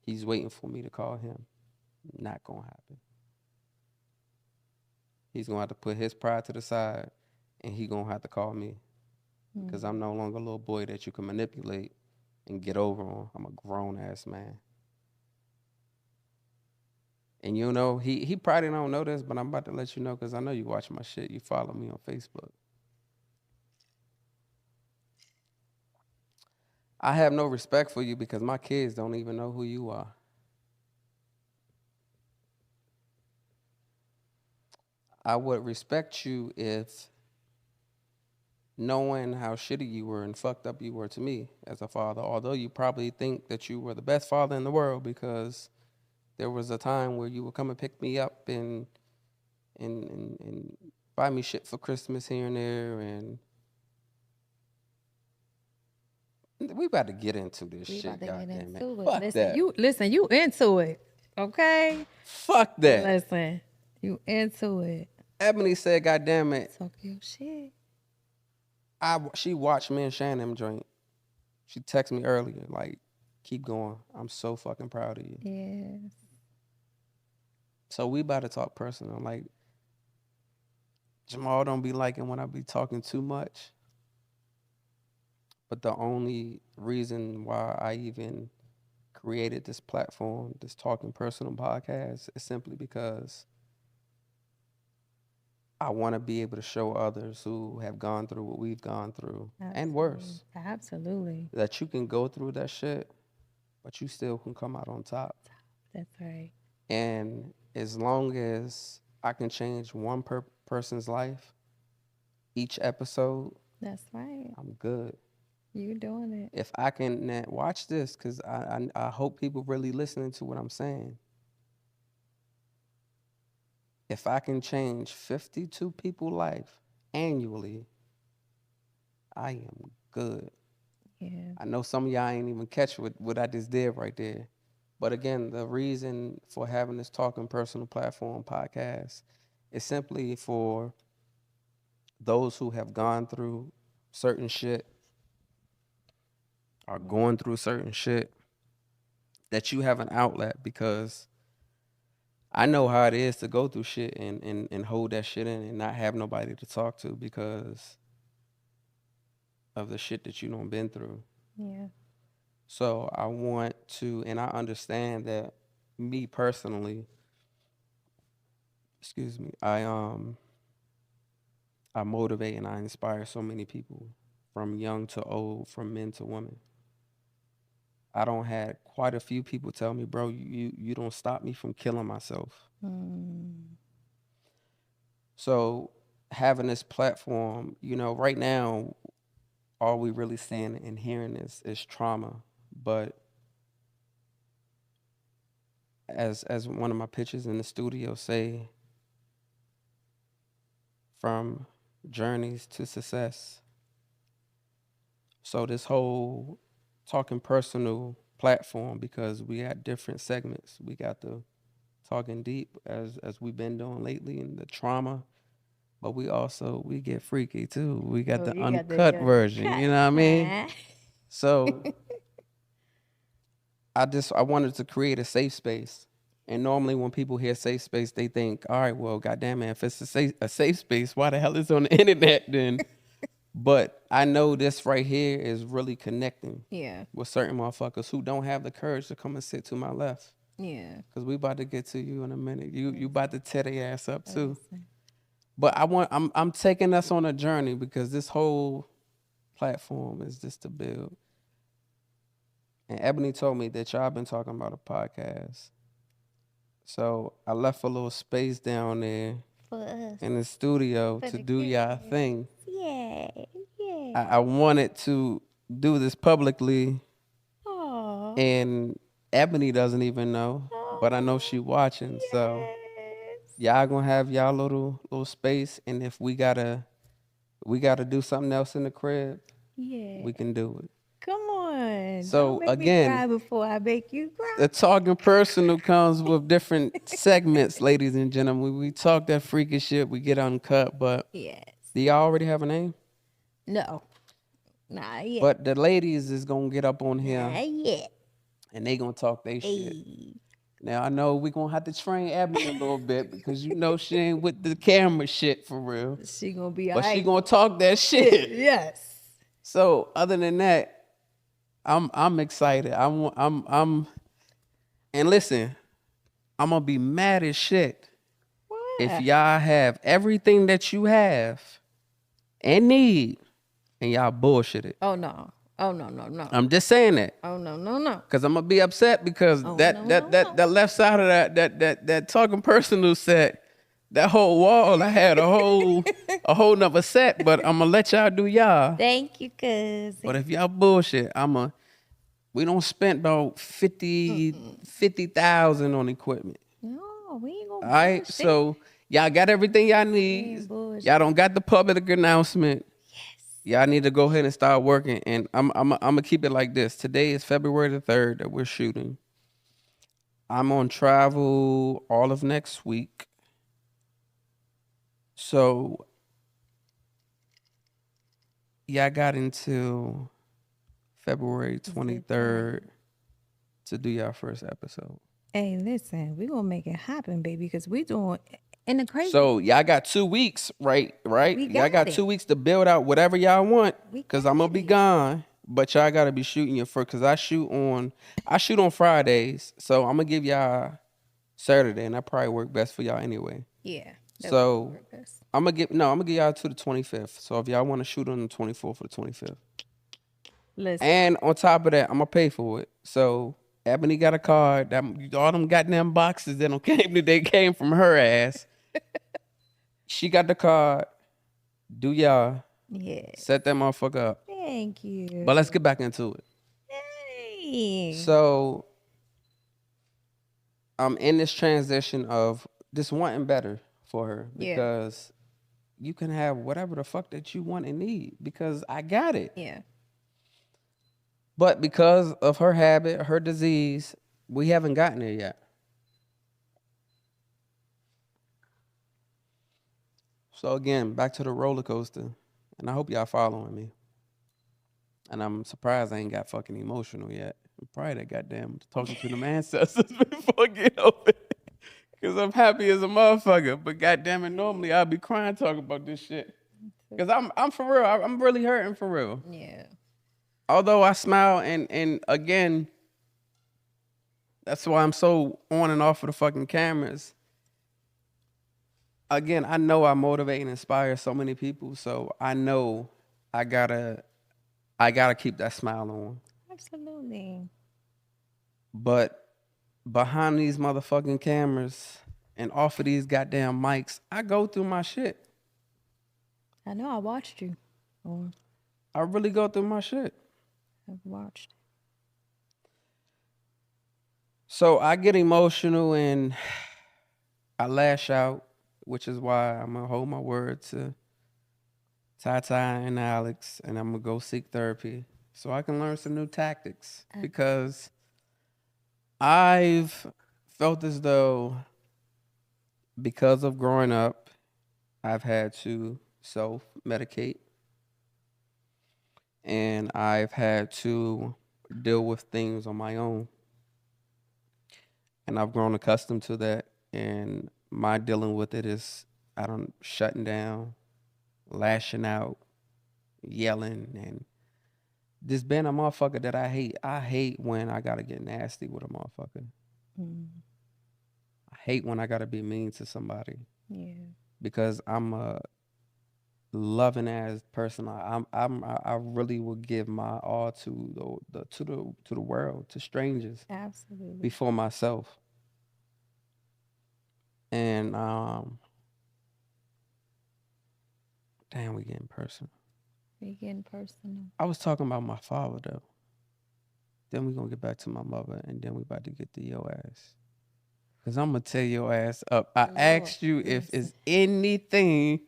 [SPEAKER 1] He's waiting for me to call him. Not gonna happen. He's gonna have to put his pride to the side, and he gonna have to call me, because I'm no longer a little boy that you can manipulate and get over on. I'm a grown ass man. And you know, he probably don't know this, but I'm about to let you know, because I know you watch my shit. You follow me on Facebook. I have no respect for you because my kids don't even know who you are. I would respect you if, knowing how shitty you were and fucked up you were to me as a father, although you probably think that you were the best father in the world, because there was a time where you would come and pick me up and buy me shit for Christmas here and there, and We about to get into this
[SPEAKER 3] We
[SPEAKER 1] shit,
[SPEAKER 3] about to get
[SPEAKER 1] goddamn it.
[SPEAKER 3] into it.
[SPEAKER 1] Fuck that.
[SPEAKER 3] Listen, you into it. Okay?
[SPEAKER 1] Fuck that.
[SPEAKER 3] Listen, you into it.
[SPEAKER 1] Ebony said, goddamn it,
[SPEAKER 3] Talk your shit.
[SPEAKER 1] she watched me and Shannon drink. She texted me earlier, like, keep going. I'm so fucking proud of you.
[SPEAKER 3] Yes.
[SPEAKER 1] So we about to talk personal. Like, Jamal don't be liking when I be talking too much. But the only reason why I even created this platform, this Talking Personal podcast, is simply because I want to be able to show others who have gone through what we've gone through and worse,
[SPEAKER 3] Absolutely.
[SPEAKER 1] that you can go through that shit, but you still can come out on top.
[SPEAKER 3] That's right.
[SPEAKER 1] And as long as I can change one person's life each episode,
[SPEAKER 3] That's right.
[SPEAKER 1] I'm good.
[SPEAKER 3] You doing it.
[SPEAKER 1] If I can now watch this, because I hope people really listening to what I'm saying. If I can change 52 people's life annually, I am good.
[SPEAKER 3] Yeah.
[SPEAKER 1] I know some of y'all ain't even catch what I just did right there. But again, the reason for having this Talking Personal Platform podcast is simply for those who have gone through certain shit, are going through certain shit, that you have an outlet, because I know how it is to go through shit and hold that shit in and not have nobody to talk to because of the shit that you done been through.
[SPEAKER 3] Yeah.
[SPEAKER 1] So I want to, and I understand that me personally, excuse me, I motivate and I inspire so many people, from young to old, from men to women. I don't had quite a few people tell me, bro, you don't stop me from killing myself. So having this platform, right now, all we really seeing and hearing is trauma. But as one of my pictures in the studio say, from journeys to success. So this whole Talking Personal platform, because we got different segments. We got the talking deep as we've been doing lately, and the trauma, but we get freaky too. We got the uncut version, you know what I mean? So I wanted to create a safe space. And normally when people hear safe space, they think, all right, well, goddamn it, if it's a safe space, why the hell is it on the internet then? But I know this right here is really connecting with certain motherfuckers who don't have the courage to come and sit to my left.
[SPEAKER 3] Yeah.
[SPEAKER 1] Because we about to get to you in a minute. You about to tear their ass up too. But I'm taking us on a journey, because this whole platform is just to build. And Ebony told me that y'all been talking about a podcast. So I left a little space down there
[SPEAKER 3] For us.
[SPEAKER 1] in the studio to do y'all thing.
[SPEAKER 3] Yeah. Yeah.
[SPEAKER 1] I wanted to do this publicly,
[SPEAKER 3] Aw.
[SPEAKER 1] and Ebony doesn't even know, but I know she watching. So y'all gonna have y'all little space, and if we gotta do something else in the crib, we can do it.
[SPEAKER 3] Come on.
[SPEAKER 1] So
[SPEAKER 3] Don't make
[SPEAKER 1] again,
[SPEAKER 3] me cry before I make you cry.
[SPEAKER 1] the Talking Personal comes with different segments, ladies and gentlemen. We talk that freaky shit, we get uncut, but
[SPEAKER 3] Yes.
[SPEAKER 1] do y'all already have a name?
[SPEAKER 3] No. Nah, yeah.
[SPEAKER 1] But the ladies is gonna get up on here
[SPEAKER 3] Yeah.
[SPEAKER 1] and they gonna talk they shit. Now I know we gonna have to train Ebony a little bit, because she ain't with the camera shit for real.
[SPEAKER 3] She gonna be
[SPEAKER 1] But
[SPEAKER 3] alright.
[SPEAKER 1] she gonna talk that shit.
[SPEAKER 3] Yes.
[SPEAKER 1] So other than that, I'm excited. I'm and listen, I'm gonna be mad as shit if y'all have everything that you have and need and y'all bullshit it.
[SPEAKER 3] Oh no. Oh no.
[SPEAKER 1] I'm just saying that.
[SPEAKER 3] Oh no.
[SPEAKER 1] Cause I'm gonna be upset, because that left side of that Talking Personal set, that whole wall, I had a whole nother set, but I'm gonna let y'all do y'all.
[SPEAKER 3] Thank you, cuz.
[SPEAKER 1] But if y'all bullshit, we don't spend about 50,000 on equipment.
[SPEAKER 3] No, we ain't gonna
[SPEAKER 1] All right,
[SPEAKER 3] bullshit.
[SPEAKER 1] so y'all got everything y'all need. Y'all don't got the public announcement. Y'all need to go ahead and start working. And I'm gonna keep it like this. Today is February the 3rd that we're shooting. I'm on travel all of next week. So y'all got until February 23rd to do y'all first episode.
[SPEAKER 3] Hey, listen, we gonna make it happen, baby, because we doing and the crazy.
[SPEAKER 1] So y'all got 2 weeks, right?
[SPEAKER 3] We
[SPEAKER 1] Y'all got
[SPEAKER 3] got
[SPEAKER 1] 2
[SPEAKER 3] it.
[SPEAKER 1] weeks to build out whatever y'all want.
[SPEAKER 3] We
[SPEAKER 1] Cause I'm gonna
[SPEAKER 3] got
[SPEAKER 1] be
[SPEAKER 3] it.
[SPEAKER 1] gone. But y'all gotta be shooting your first. Cause I shoot on Fridays. So I'm gonna give y'all Saturday, and that probably work best for y'all anyway.
[SPEAKER 3] Yeah.
[SPEAKER 1] So I'm gonna give y'all to the 25th. So if y'all want to shoot on the 24th or the 25th,
[SPEAKER 3] listen.
[SPEAKER 1] and on top of that, I'm gonna pay for it. So Ebony got a card. That all them goddamn boxes that don't came they came from her ass. She got the card. Do y'all
[SPEAKER 3] Yeah.
[SPEAKER 1] set that motherfucker up?
[SPEAKER 3] Thank you.
[SPEAKER 1] But let's get back into it.
[SPEAKER 3] Hey.
[SPEAKER 1] So I'm in this transition of just wanting better for her
[SPEAKER 3] Yeah.
[SPEAKER 1] because you can have whatever the fuck that you want and need because I got it.
[SPEAKER 3] Yeah.
[SPEAKER 1] But because of her habit, her disease, we haven't gotten there yet. So again, back to the roller coaster. And I hope y'all following me. And I'm surprised I ain't got fucking emotional yet. I'm probably that goddamn talking to the ancestors before I get over it. Because I'm happy as a motherfucker. But goddamn it, normally I'll be crying talking about this shit. Because I'm for real. I'm really hurting for real.
[SPEAKER 3] Yeah.
[SPEAKER 1] Although I smile and again, that's why I'm so on and off of the fucking cameras. Again, I know I motivate and inspire so many people, so I know I gotta keep that smile on.
[SPEAKER 3] Absolutely.
[SPEAKER 1] But behind these motherfucking cameras and off of these goddamn mics, I go through my shit.
[SPEAKER 3] I know. I watched you.
[SPEAKER 1] I really go through my shit.
[SPEAKER 3] I've watched.
[SPEAKER 1] So I get emotional and I lash out, which is why I'm gonna hold my word to Tata and Alex, and I'm gonna go seek therapy so I can learn some new tactics because I've felt as though because of growing up, I've had to self-medicate and I've had to deal with things on my own. And I've grown accustomed to that. And my dealing with it is shutting down, lashing out, yelling, and just being a motherfucker that I hate. I hate when I gotta get nasty with a motherfucker. I hate when I gotta be mean to somebody.
[SPEAKER 3] Yeah.
[SPEAKER 1] Because I'm a loving ass person. I really will give my all to the world, to strangers.
[SPEAKER 3] Absolutely.
[SPEAKER 1] Before myself. And damn, we getting personal.
[SPEAKER 3] We getting personal.
[SPEAKER 1] I was talking about my father though. Then we gonna get back to my mother, and then we about to get to your ass. Cause I'm gonna tear your ass up. I asked you if it's anything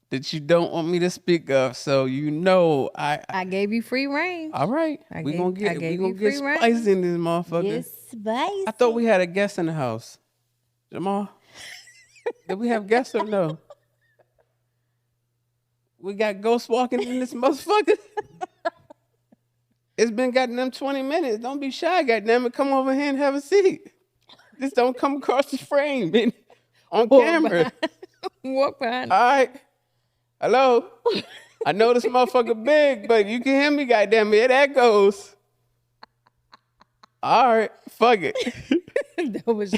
[SPEAKER 1] that you don't want me to speak of, so you know
[SPEAKER 3] I gave you free reign.
[SPEAKER 1] All right, we gonna get spicy in this motherfucker.
[SPEAKER 3] Yes, spicy.
[SPEAKER 1] I thought we had a guest in the house. Jamal, did we have guests or no? We got ghosts walking in this motherfucker. It's been goddamn 20 minutes. Don't be shy, goddamn it. Come over here and have a seat. Just don't come across the frame on camera.
[SPEAKER 3] Walk behind.
[SPEAKER 1] All right. Hello. I know this motherfucker big, but you can hear me, goddamn it. That goes. All right. Fuck it.
[SPEAKER 3] that was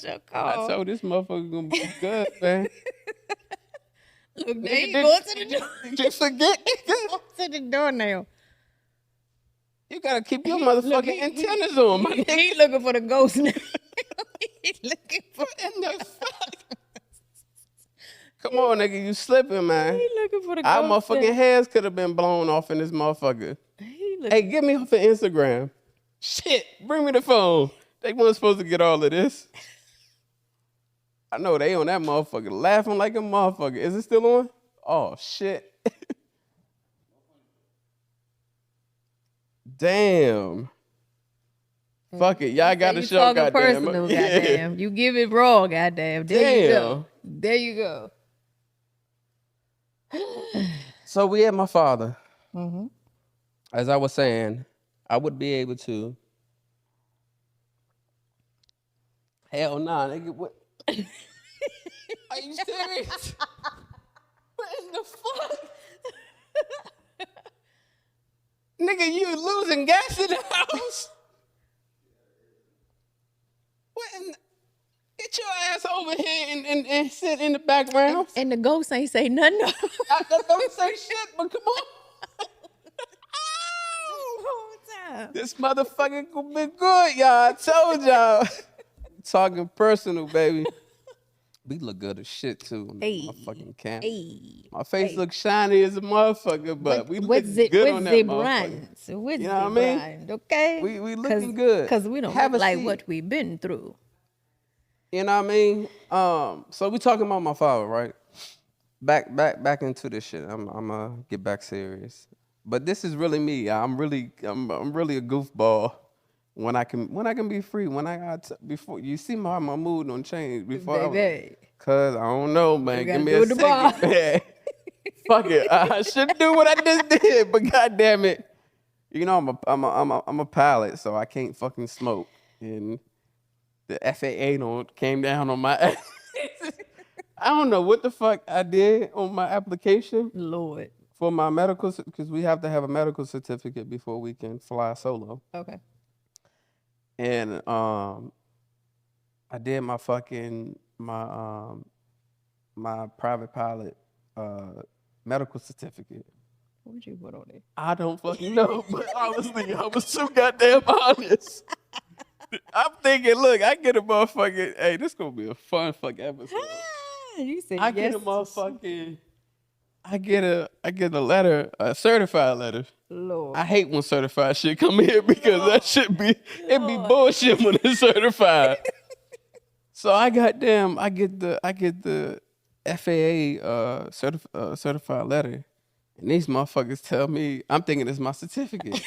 [SPEAKER 3] your call.
[SPEAKER 1] I told this motherfucker gonna be good, man.
[SPEAKER 3] Look, there you go to the door.
[SPEAKER 1] Just forget.
[SPEAKER 3] Go to the door now.
[SPEAKER 1] You gotta keep your motherfucking antennas on, my nigga.
[SPEAKER 3] He looking for the ghost now. He's looking for
[SPEAKER 1] in the fuck. Come on, nigga, you slipping, man.
[SPEAKER 3] He looking for the
[SPEAKER 1] Our
[SPEAKER 3] ghost.
[SPEAKER 1] motherfucking heads could have been blown off in this motherfucker. Hey, get me off of Instagram. Shit, bring me the phone. They weren't supposed to get all of this. I know they on that motherfucker laughing like a motherfucker. Is it still on? Oh, shit. Damn. Fuck it. Y'all got to
[SPEAKER 3] You
[SPEAKER 1] show,
[SPEAKER 3] talking
[SPEAKER 1] goddamn.
[SPEAKER 3] personal, goddamn. You give it raw, goddamn. There you go. There you go.
[SPEAKER 1] So we had my father.
[SPEAKER 3] Mm-hmm.
[SPEAKER 1] As I was saying, I would be able to. Hell nah, nigga. What? Are you serious? What in the fuck? Nigga, you losing gas in the house? What in the... Get your ass over here and sit in the background.
[SPEAKER 3] And the ghost ain't say nothing.
[SPEAKER 1] I don't say shit, but come on. This motherfucker gonna be good, y'all. I told y'all. Talking personal, baby. We look good as shit too on the motherfucking camp. My face looks shiny as a motherfucker, but we look good on that motherfucker.
[SPEAKER 3] With
[SPEAKER 1] you know what I mean?
[SPEAKER 3] Okay.
[SPEAKER 1] We looking good.
[SPEAKER 3] Because we don't
[SPEAKER 1] Have
[SPEAKER 3] look
[SPEAKER 1] a
[SPEAKER 3] like
[SPEAKER 1] seat.
[SPEAKER 3] what we've been through.
[SPEAKER 1] You know what I mean? So we talking about my father, right? Back into this shit. I'm gonna get back serious. But this is really me. I'm really a goofball when I can be free. When I got before you see my mood don't change before.
[SPEAKER 3] Baby.
[SPEAKER 1] Cause I don't know, man. Give me
[SPEAKER 3] do
[SPEAKER 1] a
[SPEAKER 3] the
[SPEAKER 1] second, man. Fuck it. I should do what I just did, but goddamn it, you know I'm a pilot, so I can't fucking smoke. And the FAA came down on my ass. I don't know what the fuck I did on my application.
[SPEAKER 3] Lord.
[SPEAKER 1] For my medical, because we have to have a medical certificate before we can fly solo.
[SPEAKER 3] Okay.
[SPEAKER 1] And I did my fucking my private pilot medical certificate.
[SPEAKER 3] What would you put on it?
[SPEAKER 1] I don't fucking know, but honestly, I was so goddamn honest. I'm thinking, look, I get a motherfucking, hey, this gonna be a fun fucking episode.
[SPEAKER 3] You said
[SPEAKER 1] I get a motherfucking. I get a letter, a certified letter.
[SPEAKER 3] Lord.
[SPEAKER 1] I hate when certified shit come here because that shit be bullshit when it's certified. So I get the FAA certified letter, and these motherfuckers tell me I'm thinking it's my certificate.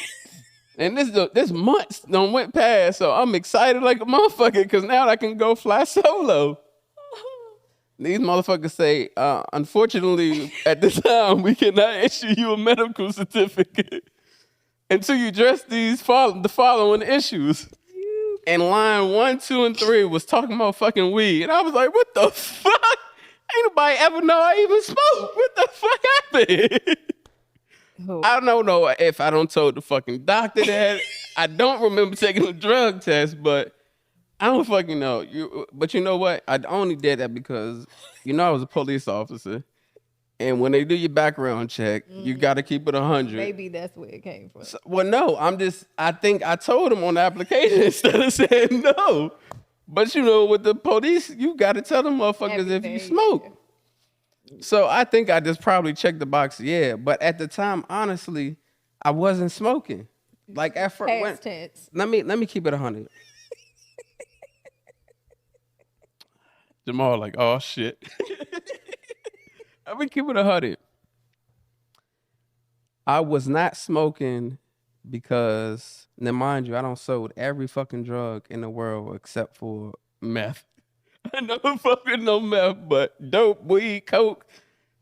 [SPEAKER 1] And this months done went past, so I'm excited like a motherfucker because now I can go fly solo. These motherfuckers say, unfortunately, at this time, we cannot issue you a medical certificate until you address the following issues. And line 1, 2, and 3 was talking about fucking weed. And I was like, what the fuck? Ain't nobody ever know I even smoke. What the fuck happened? I don't know if I don't told the fucking doctor that. I don't remember taking a drug test, but I don't fucking know. But you know what? I only did that because, I was a police officer. And when they do your background check, you got to keep it 100.
[SPEAKER 3] Maybe that's where it came from.
[SPEAKER 1] So, well, no, I think I told them on the application instead of saying no. But with the police, you got to tell them motherfuckers if you smoke. So I think I just probably checked the box, yeah. But at the time, honestly, I wasn't smoking. Like at first,
[SPEAKER 3] Past tense.
[SPEAKER 1] Let me keep it 100. Jamal, like, oh shit. Let me keep it 100. I was not smoking because, now mind you, I don't sold every fucking drug in the world except for meth. I know fucking no meth, but dope, weed, coke,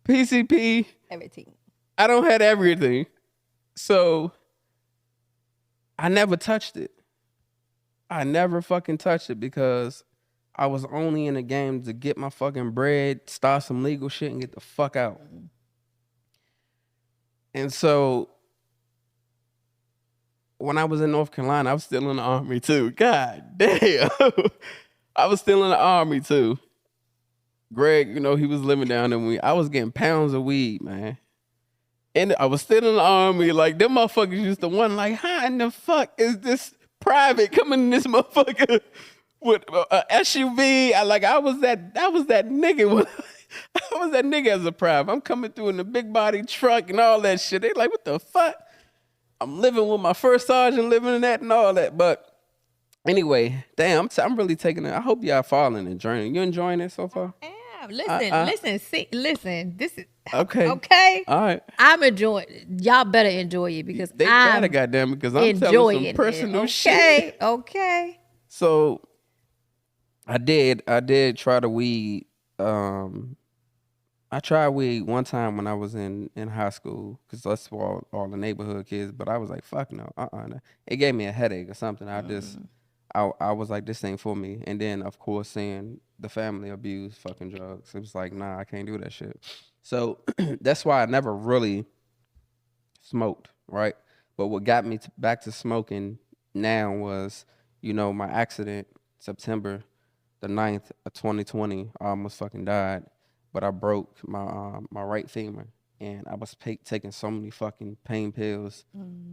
[SPEAKER 1] PCP.
[SPEAKER 3] Everything.
[SPEAKER 1] I don't have everything. So I never touched it. I never fucking touched it because I was only in the game to get my fucking bread, start some legal shit, and get the fuck out. And so when I was in North Carolina, I was still in the Army too. God damn. I was still in the Army too. Greg, he was living down there. I was getting pounds of weed, man. And I was still in the Army. Like, them motherfuckers used to wonder, like, how in the fuck is this private coming in this motherfucker with a SUV? I was that nigga. I was that nigga as a private. I'm coming through in the big body truck and all that shit. They like, what the fuck? I'm living with my first sergeant, living in that and all that. But anyway, damn, I'm really taking it. I hope y'all following the journey. You enjoying it so far?
[SPEAKER 3] Yeah. Listen. This is
[SPEAKER 1] Okay.
[SPEAKER 3] Okay?
[SPEAKER 1] All right.
[SPEAKER 3] I'm enjoying. Y'all better enjoy it because
[SPEAKER 1] They gotta,
[SPEAKER 3] I'm
[SPEAKER 1] goddamn it, because I'm telling
[SPEAKER 3] enjoying
[SPEAKER 1] some
[SPEAKER 3] it.
[SPEAKER 1] personal
[SPEAKER 3] Okay,
[SPEAKER 1] shit.
[SPEAKER 3] okay.
[SPEAKER 1] So I did try the weed. Um, I tried weed one time when I was in high school because that's for all the neighborhood kids. But I was like, fuck no, no. It gave me a headache or something. I was like, this ain't for me. And then of course seeing the family abuse fucking drugs, it was like, nah, I can't do that shit. So that's why I never really smoked, right? But what got me back to smoking now was, my accident, September the 9th of 2020. I almost fucking died, but I broke my right femur, and I was taking so many fucking pain pills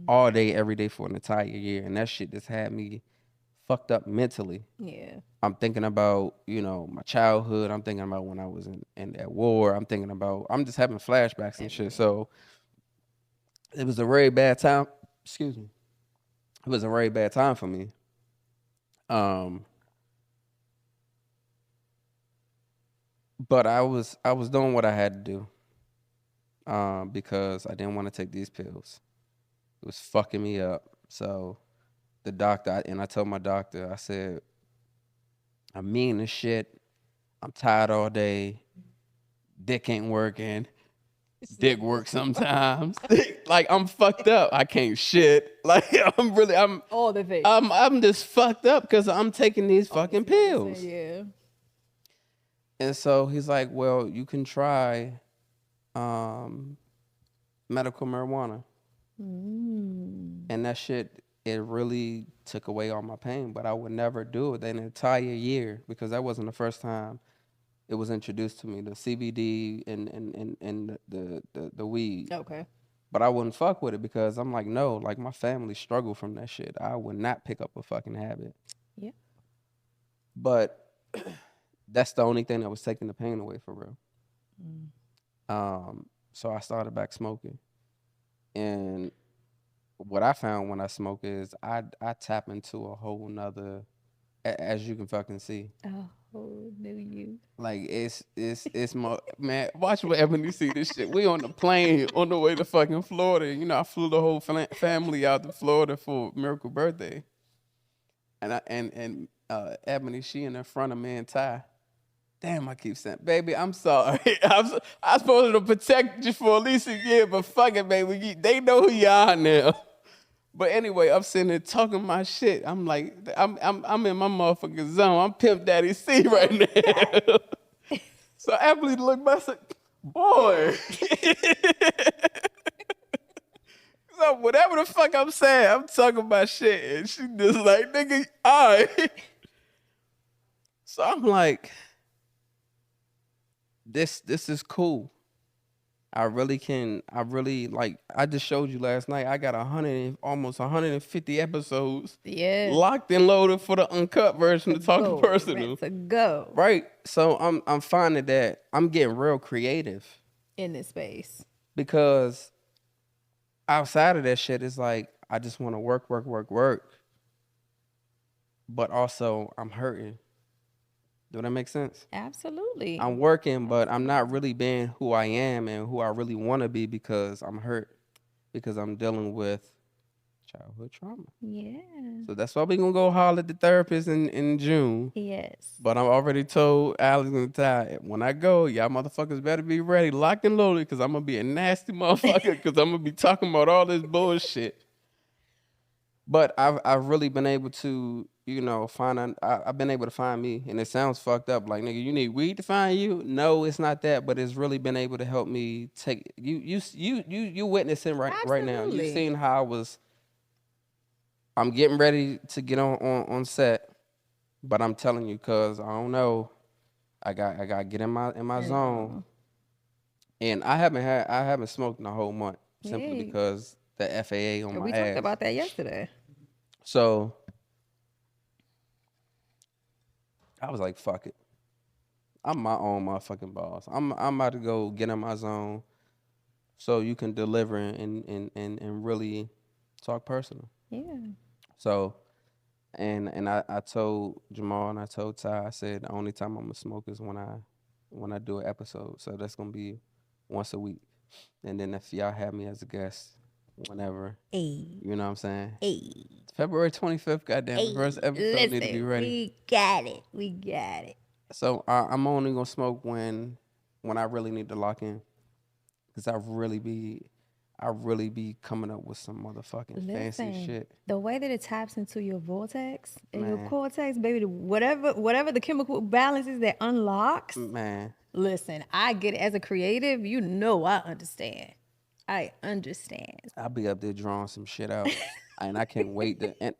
[SPEAKER 1] all day, every day for an entire year, and that shit just had me fucked up mentally.
[SPEAKER 3] Yeah.
[SPEAKER 1] I'm thinking about, my childhood. I'm thinking about when I was in that war. I'm just having flashbacks and shit. So it was a very bad time. Excuse me. It was a very bad time for me. Um, but I was doing what I had to do. Because I didn't want to take these pills. It was fucking me up. So the doctor, and I told my doctor, I said, I'm mean as shit. I'm tired all day. Dick ain't working. Dick works sometimes. Like I'm fucked up. I can't shit. Like I'm
[SPEAKER 3] All the things.
[SPEAKER 1] I'm just fucked up because I'm taking these fucking pills.
[SPEAKER 3] Yeah.
[SPEAKER 1] And so he's like, well, you can try medical marijuana. And that shit, it really took away all my pain, but I would never do it an entire year because that wasn't the first time it was introduced to me, the CBD and the weed.
[SPEAKER 3] Okay.
[SPEAKER 1] But I wouldn't fuck with it because I'm like, no, like my family struggled from that shit. I would not pick up a fucking habit.
[SPEAKER 3] Yeah.
[SPEAKER 1] But that's the only thing that was taking the pain away for real. So I started back smoking. And what I found when I smoke is I tap into a whole nother, as you can fucking see.
[SPEAKER 3] Oh, knew you.
[SPEAKER 1] Like it's more, man. Watch what Ebony see this shit. We on the plane on the way to fucking Florida. I flew the whole family out to Florida for Miracle birthday. And Ebony, she in the front of me and Ty. Damn, I keep saying, baby, I'm sorry. I'm supposed to protect you for at least a year, but fuck it, baby. They know who you are now. But anyway, I'm sitting there talking my shit. I'm like, I'm in my motherfucking zone. I'm Pimp Daddy C right now. So Emily looked back and said, boy. So whatever the fuck I'm saying, I'm talking about shit. And she just like, nigga, all right. So I'm like, this is cool. I really like, I just showed you last night, I got almost 150 episodes locked and loaded for the uncut version of Talking Personal.
[SPEAKER 3] To go.
[SPEAKER 1] Right. So I'm finding that I'm getting real creative
[SPEAKER 3] In this space.
[SPEAKER 1] because outside of that shit, it's like I just want to work. But also I'm hurting. Do that make sense?
[SPEAKER 3] Absolutely.
[SPEAKER 1] I'm working, but I'm not really being who I am and who I really want to be because I'm hurt, because I'm dealing with childhood trauma.
[SPEAKER 3] Yeah.
[SPEAKER 1] So that's why we're going to go holler at the therapist in June.
[SPEAKER 3] Yes.
[SPEAKER 1] But I've already told Alex and Ty, when I go, y'all motherfuckers better be ready, locked and loaded, because I'm going to be a nasty motherfucker, because I'm going to be talking about all this bullshit. But I've really been able to, I've been able to find me, and it sounds fucked up. Like, nigga, you need weed to find you? No, it's not that, but it's really been able to help me take you witnessing right now. You seen how I'm getting ready to get on set, but I'm telling you, cause I don't know, I got to get in my zone, and I haven't smoked in a whole month simply because the FAA on my ass.
[SPEAKER 3] We talked about that yesterday.
[SPEAKER 1] So I was like, fuck it. I'm my own motherfucking boss. I'm about to go get in my zone so you can deliver and really talk personal.
[SPEAKER 3] Yeah.
[SPEAKER 1] So and I told Jamal and I told Ty, I said the only time I'm gonna smoke is when I do an episode. So that's gonna be once a week. And then if y'all have me as a guest, whenever,
[SPEAKER 3] Hey,
[SPEAKER 1] you know what I'm saying?
[SPEAKER 3] hey,
[SPEAKER 1] February 25th, goddamn, the first episode need to be ready.
[SPEAKER 3] we got it. We got it.
[SPEAKER 1] So I'm only gonna smoke when I really need to lock in, cause I really be coming up with some motherfucking fancy
[SPEAKER 3] Listen,
[SPEAKER 1] shit.
[SPEAKER 3] the way that it taps into your vortex and your
[SPEAKER 1] Man.
[SPEAKER 3] cortex, baby, whatever the chemical balance is that unlocks.
[SPEAKER 1] Man,
[SPEAKER 3] Listen, I get it as a creative. You know, I understand. I understand.
[SPEAKER 1] I'll be up there drawing some shit out, and I can't wait to. And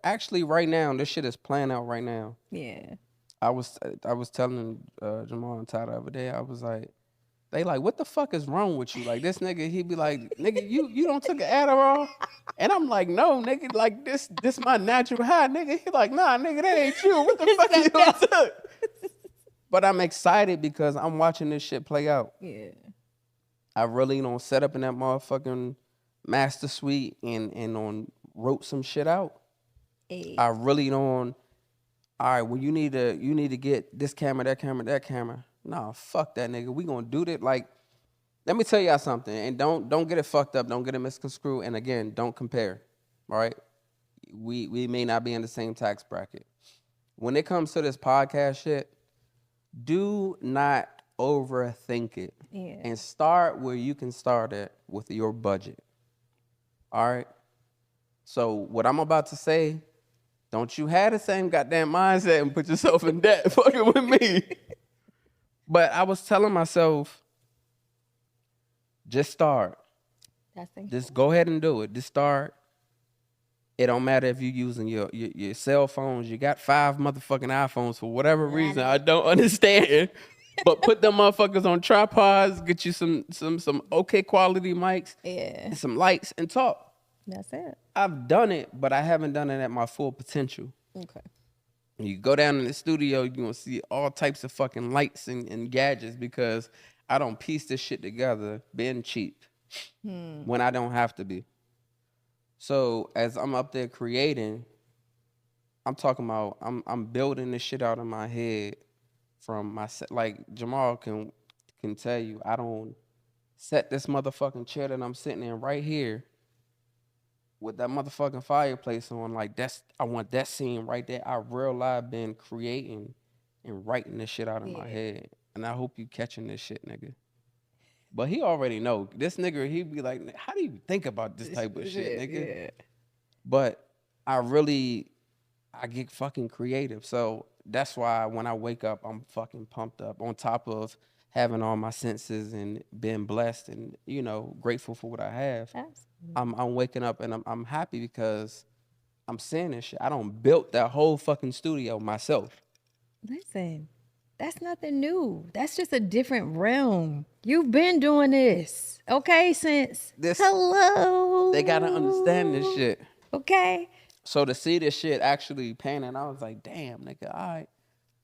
[SPEAKER 1] actually, right now, this shit is playing out right now.
[SPEAKER 3] Yeah.
[SPEAKER 1] I was telling Jamal and Ty the other day. I was like, they like, what the fuck is wrong with you? Like this nigga, he be like, nigga, you don't took an Adderall, and I'm like, no, nigga, like this my natural high, nigga. He like, nah, nigga, that ain't you. What the fuck you done took? But I'm excited because I'm watching this shit play out.
[SPEAKER 3] Yeah.
[SPEAKER 1] I really set up in that motherfucking master suite and wrote some shit out.
[SPEAKER 3] Hey.
[SPEAKER 1] I really don't. All right, well, you need to get this camera, that camera, that camera. Nah, fuck that, nigga. We gonna do that. Like, let me tell y'all something, and don't get it fucked up. Don't get it misconstrued. And again, don't compare. All right, we may not be in the same tax bracket. When it comes to this podcast shit, do not overthink it.
[SPEAKER 3] Yeah.
[SPEAKER 1] And start where you can start at with your budget. All right. So what I'm about to say, don't you have the same goddamn mindset and put yourself in debt fucking with me. But I was telling myself, just start. Just go ahead and do it. Just start. It don't matter if you're using your cell phones. You got 5 motherfucking iPhones for whatever reason. I don't understand. But put them motherfuckers on tripods. Get you some okay quality mics.
[SPEAKER 3] Yeah.
[SPEAKER 1] And some lights and talk.
[SPEAKER 3] That's it.
[SPEAKER 1] I've done it, but I haven't done it at my full potential.
[SPEAKER 3] Okay.
[SPEAKER 1] You go down in the studio, you're going to see all types of fucking lights and gadgets because I don't piece this shit together being cheap when I don't have to be. So as I'm up there creating, I'm talking about I'm building this shit out in my head from my set. Like Jamal can tell you, I don't set this motherfucking chair that I'm sitting in right here with that motherfucking fireplace on. Like I want that scene right there. I real live been creating and writing this shit out in my head, and I hope you catching this shit, nigga. But he already know. This nigga, he be like, how do you think about this type of shit, nigga? Yeah. But I get fucking creative. So that's why when I wake up, I'm fucking pumped up. On top of having all my senses and being blessed and, grateful for what I have. Absolutely. I'm waking up and I'm happy because I'm seeing this shit. I don't built that whole fucking studio myself.
[SPEAKER 3] Listen. That's nothing new. That's just a different realm. You've been doing this, okay, since hello.
[SPEAKER 1] They gotta understand this shit.
[SPEAKER 3] Okay.
[SPEAKER 1] So to see this shit actually panning, I was like, damn, nigga, all right.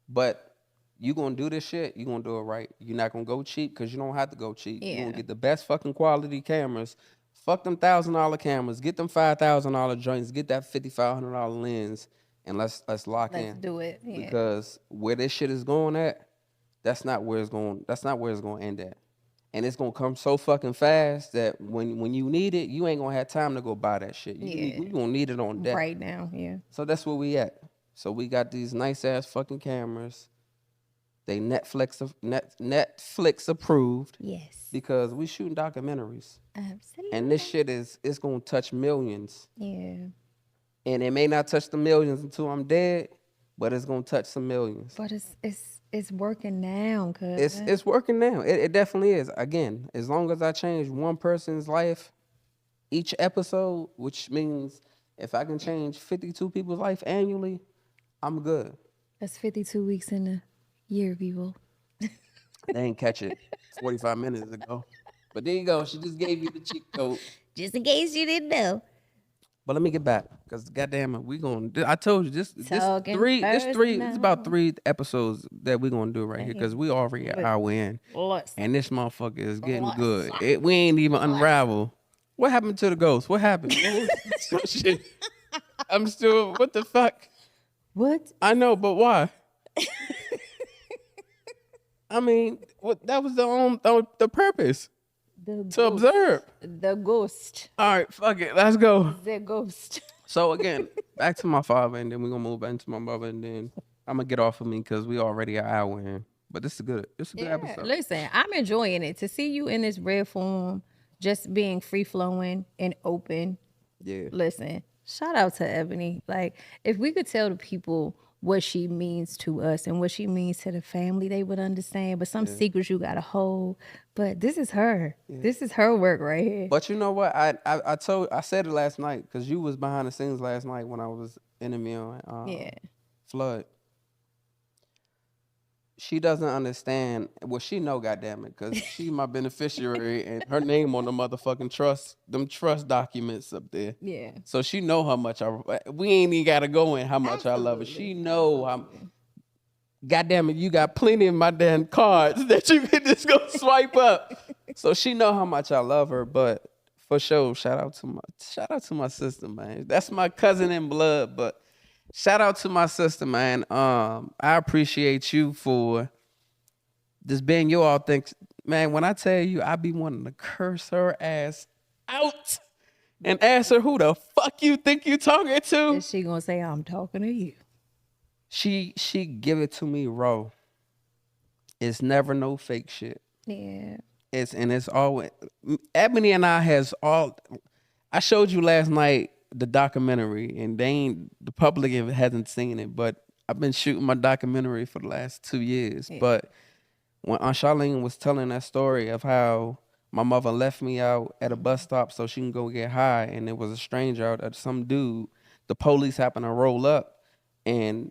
[SPEAKER 1] But you gonna do this shit, you gonna do it right. You're not gonna go cheap because you don't have to go cheap. Yeah. You gonna get the best fucking quality cameras. Fuck them $1,000 cameras. Get them $5,000 joints. Get that $5,500 lens. And let's lock in.
[SPEAKER 3] Let's do it. Yeah.
[SPEAKER 1] Because where this shit is going at, that's not where it's going to end at. And it's going to come so fucking fast that when you need it, you ain't going to have time to go buy that shit. You going to need it on deck.
[SPEAKER 3] Right now, yeah.
[SPEAKER 1] So that's where we at. So we got these nice ass fucking cameras. They Netflix approved.
[SPEAKER 3] Yes.
[SPEAKER 1] Because we shooting documentaries.
[SPEAKER 3] Absolutely.
[SPEAKER 1] And this shit it's going to touch millions.
[SPEAKER 3] Yeah.
[SPEAKER 1] And it may not touch the millions until I'm dead, but it's gonna touch some millions.
[SPEAKER 3] But it's working now, cuz.
[SPEAKER 1] It's working now. It definitely is. Again, as long as I change one person's life each episode, which means if I can change 52 people's life annually, I'm good.
[SPEAKER 3] That's 52 weeks in a year, people.
[SPEAKER 1] They ain't catch it 45 minutes ago. But there you go. She just gave you the cheat code.
[SPEAKER 3] Just in case you didn't know.
[SPEAKER 1] But let me get back, because goddamn it, I told you this about 3 episodes that we're gonna do right here, because we already at our end, and this motherfucker is getting good. We ain't even unravel. What happened to the ghost? What happened? Shit. I'm still. What the fuck?
[SPEAKER 3] What?
[SPEAKER 1] I know, but why? I mean, that was the purpose.
[SPEAKER 3] The
[SPEAKER 1] to observe.
[SPEAKER 3] The ghost.
[SPEAKER 1] All right, fuck it, let's go.
[SPEAKER 3] The ghost.
[SPEAKER 1] So again, back to my father, and then we're gonna move back into my mother, and then I'm gonna get off of me because we already an hour in. But this is good. This is a good
[SPEAKER 3] Yeah,
[SPEAKER 1] episode.
[SPEAKER 3] listen, I'm enjoying it. To see you in this rare form, just being free flowing and open.
[SPEAKER 1] Yeah.
[SPEAKER 3] Listen, shout out to Ebony. Like, if we could tell the people what she means to us and what she means to the family, they would understand. But some secrets you gotta hold. But this is her. This is her work right here.
[SPEAKER 1] But you know what? I said it last night because you was behind the scenes last night when I was interviewing
[SPEAKER 3] Yeah.
[SPEAKER 1] Flood. She doesn't understand. Well, she know, goddamn it, because she my beneficiary and her name on the motherfucking trust documents up there.
[SPEAKER 3] Yeah.
[SPEAKER 1] So she know how much we ain't even gotta go in how much I love her. She know how. Goddamn it, you got plenty of my damn cards that you can just go swipe up. So she know how much I love her, but for sure, shout out to my sister, man. That's my cousin in blood, but shout out to my sister, man. I appreciate you for just being your authentic man. When I tell you, I be wanting to curse her ass out and ask her who the fuck you think you talking to.
[SPEAKER 3] And she gonna say, I'm talking to you.
[SPEAKER 1] She give it to me raw. It's never no fake shit.
[SPEAKER 3] Yeah.
[SPEAKER 1] It's always Ebony and I showed you last night the documentary, and the public hasn't seen it, but I've been shooting my documentary for the last 2 years. But when Aunt Charlene was telling that story of how my mother left me out at a bus stop so she can go get high, and it was a stranger out, some dude, the police happened to roll up, and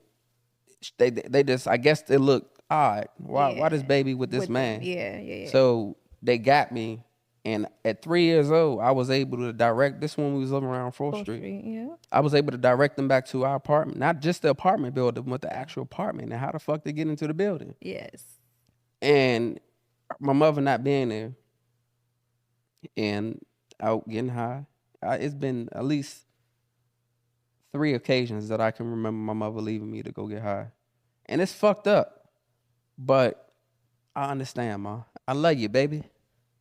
[SPEAKER 1] they just, I guess they looked odd. Why this baby with this man?
[SPEAKER 3] Yeah.
[SPEAKER 1] So they got me, and at 3 years old, I was able to direct this one. We was living around 4th Street.
[SPEAKER 3] Yeah.
[SPEAKER 1] I was able to direct them back to our apartment, not just the apartment building, but the actual apartment, and how the fuck they get into the building.
[SPEAKER 3] Yes.
[SPEAKER 1] And my mother not being there, and out getting high. It's been at least 3 occasions that I can remember my mother leaving me to go get high. And it's fucked up. But I understand, Ma. I love you, baby.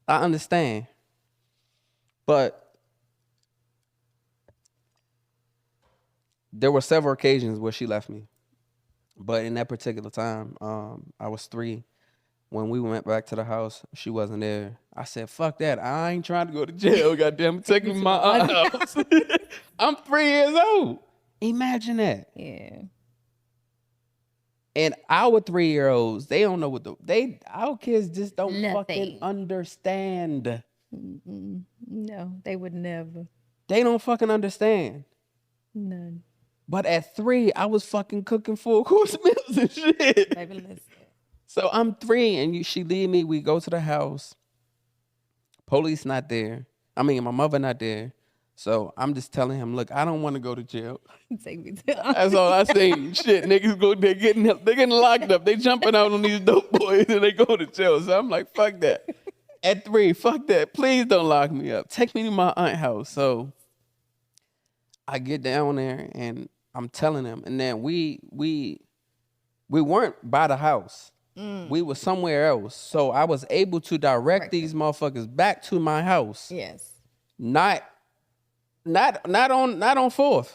[SPEAKER 1] I understand. But there were several occasions where she left me. But in that particular time, I was 3. When we went back to the house, she wasn't there. I said, fuck that. I ain't trying to go to jail, goddamn. Take me to my aunt's house. I'm 3 years old. Imagine that.
[SPEAKER 3] Yeah.
[SPEAKER 1] And our 3-year-olds, they don't know our kids just don't fucking understand.
[SPEAKER 3] No, they would never.
[SPEAKER 1] They don't fucking understand.
[SPEAKER 3] None.
[SPEAKER 1] But at 3, I was fucking cooking full course meals and shit.
[SPEAKER 3] Baby, listen.
[SPEAKER 1] So I'm 3, and she leave me. We go to the house. Police not there. I mean, my mother not there. So I'm just telling him, look, I don't want to go to jail.
[SPEAKER 3] Take me to
[SPEAKER 1] That's all I say. Shit, niggas they're getting locked up. They jumping out on these dope boys and they go to jail. So I'm like, fuck that. At 3, fuck that. Please don't lock me up. Take me to my aunt's house. So I get down there and I'm telling them. And then we weren't by the house. We were somewhere else. So I was able to direct these motherfuckers back to my house.
[SPEAKER 3] Yes.
[SPEAKER 1] Not on 4th.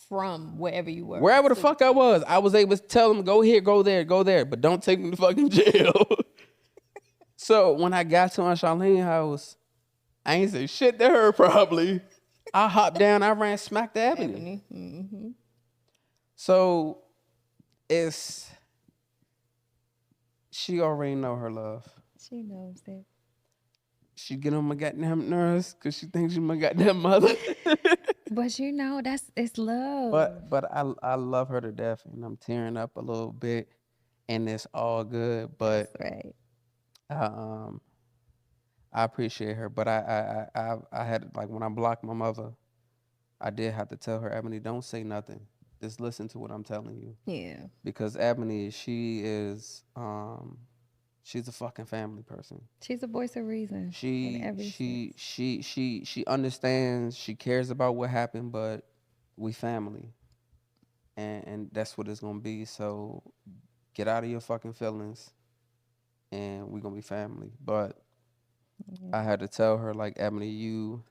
[SPEAKER 3] From wherever you were.
[SPEAKER 1] Wherever the fuck I was able to tell them, go here, go there, but don't take me to fucking jail. So when I got to Aunt Charlene's house, I ain't say shit to her probably. I hopped down, I ran smack to Ebony.
[SPEAKER 3] Mm-hmm.
[SPEAKER 1] So she already know her love.
[SPEAKER 3] She knows that.
[SPEAKER 1] She get on my goddamn nerves because she thinks she's my goddamn mother.
[SPEAKER 3] But you know, it's love.
[SPEAKER 1] But I love her to death, and I'm tearing up a little bit, and it's all good. But
[SPEAKER 3] That's right.
[SPEAKER 1] I appreciate her. But I had, like, when I blocked my mother, I did have to tell her, Ebony, don't say nothing. Just listen to what I'm telling you.
[SPEAKER 3] Yeah.
[SPEAKER 1] Because Ebony, she's a fucking family person.
[SPEAKER 3] She's a voice of reason.
[SPEAKER 1] She understands, she cares about what happened, but we family. And that's what it's gonna be. So get out of your fucking feelings and we're gonna be family. But I had to tell her, like, Ebony, you,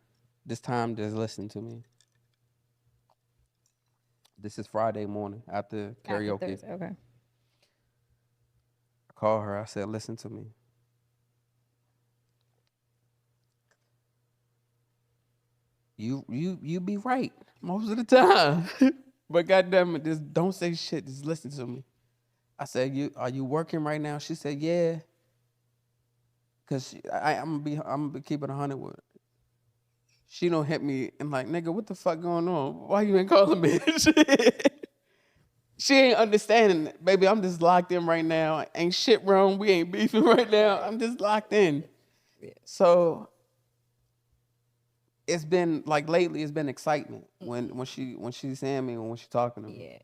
[SPEAKER 1] this time just listen to me. This is Friday morning after karaoke.
[SPEAKER 3] After Thursday, okay.
[SPEAKER 1] I called her. I said, listen to me. You be right most of the time. But goddamn it, just don't say shit. Just listen to me. I said, are you working right now? She said, yeah. Cause I'm gonna be keeping 100 with her. She don't hit me and like, nigga, what the fuck going on? Why you ain't calling me? She ain't understanding it. Baby, I'm just locked in right now. Ain't shit wrong. We ain't beefing right now. I'm just locked in. Yeah. So it's been like lately, it's been excitement when she's saying me and when she's talking to me.
[SPEAKER 3] Yeah.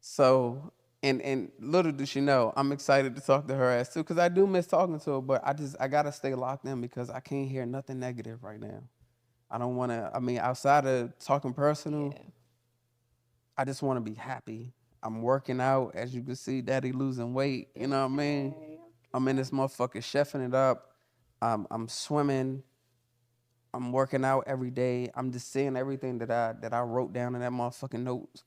[SPEAKER 1] So and little does she know, I'm excited to talk to her ass too, because I do miss talking to her, but I gotta stay locked in because I can't hear nothing negative right now. I don't wanna, I mean, outside of talking personal, yeah. I just wanna be happy. I'm working out, as you can see, Daddy losing weight, you know what I mean? I'm in this motherfucker chefing it up. I'm swimming. I'm working out every day. I'm just saying everything that I wrote down in that motherfucking notes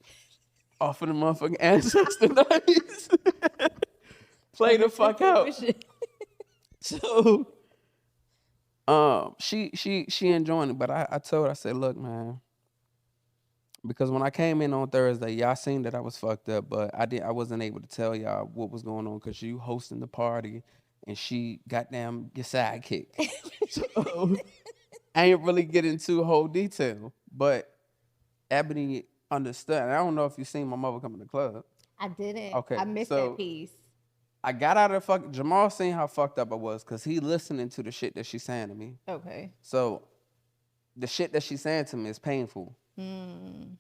[SPEAKER 1] off of the motherfucking ancestor nights. Play the fuck out. So, she enjoying it, but I told her, I said, look, man, because when I came in on Thursday, y'all seen that I was fucked up, but I wasn't able to tell y'all what was going on because you hosting the party and she goddamn your sidekick. So I ain't really get into whole detail, but Ebony understood. And I don't know if you seen my mother come to the club.
[SPEAKER 3] I didn't.
[SPEAKER 1] Okay,
[SPEAKER 3] I missed that piece.
[SPEAKER 1] I got out of the Jamal seen how fucked up I was because he listening to the shit that she's saying to me.
[SPEAKER 3] Okay.
[SPEAKER 1] So the shit that she's saying to me is painful. And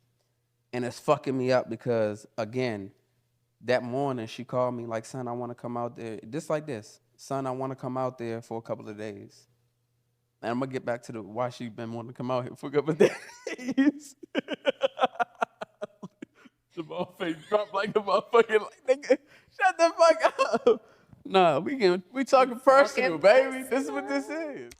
[SPEAKER 1] it's fucking me up because, again, that morning she called me like, son, I want to come out there. Just like this. Son, I want to come out there for a couple of days. And I'm going to get back to why she been wanting to come out here for a couple of days. Jamal face dropped like a motherfucking, like, nigga, shut the fuck up. Nah, we talking personal, baby. This is what this is.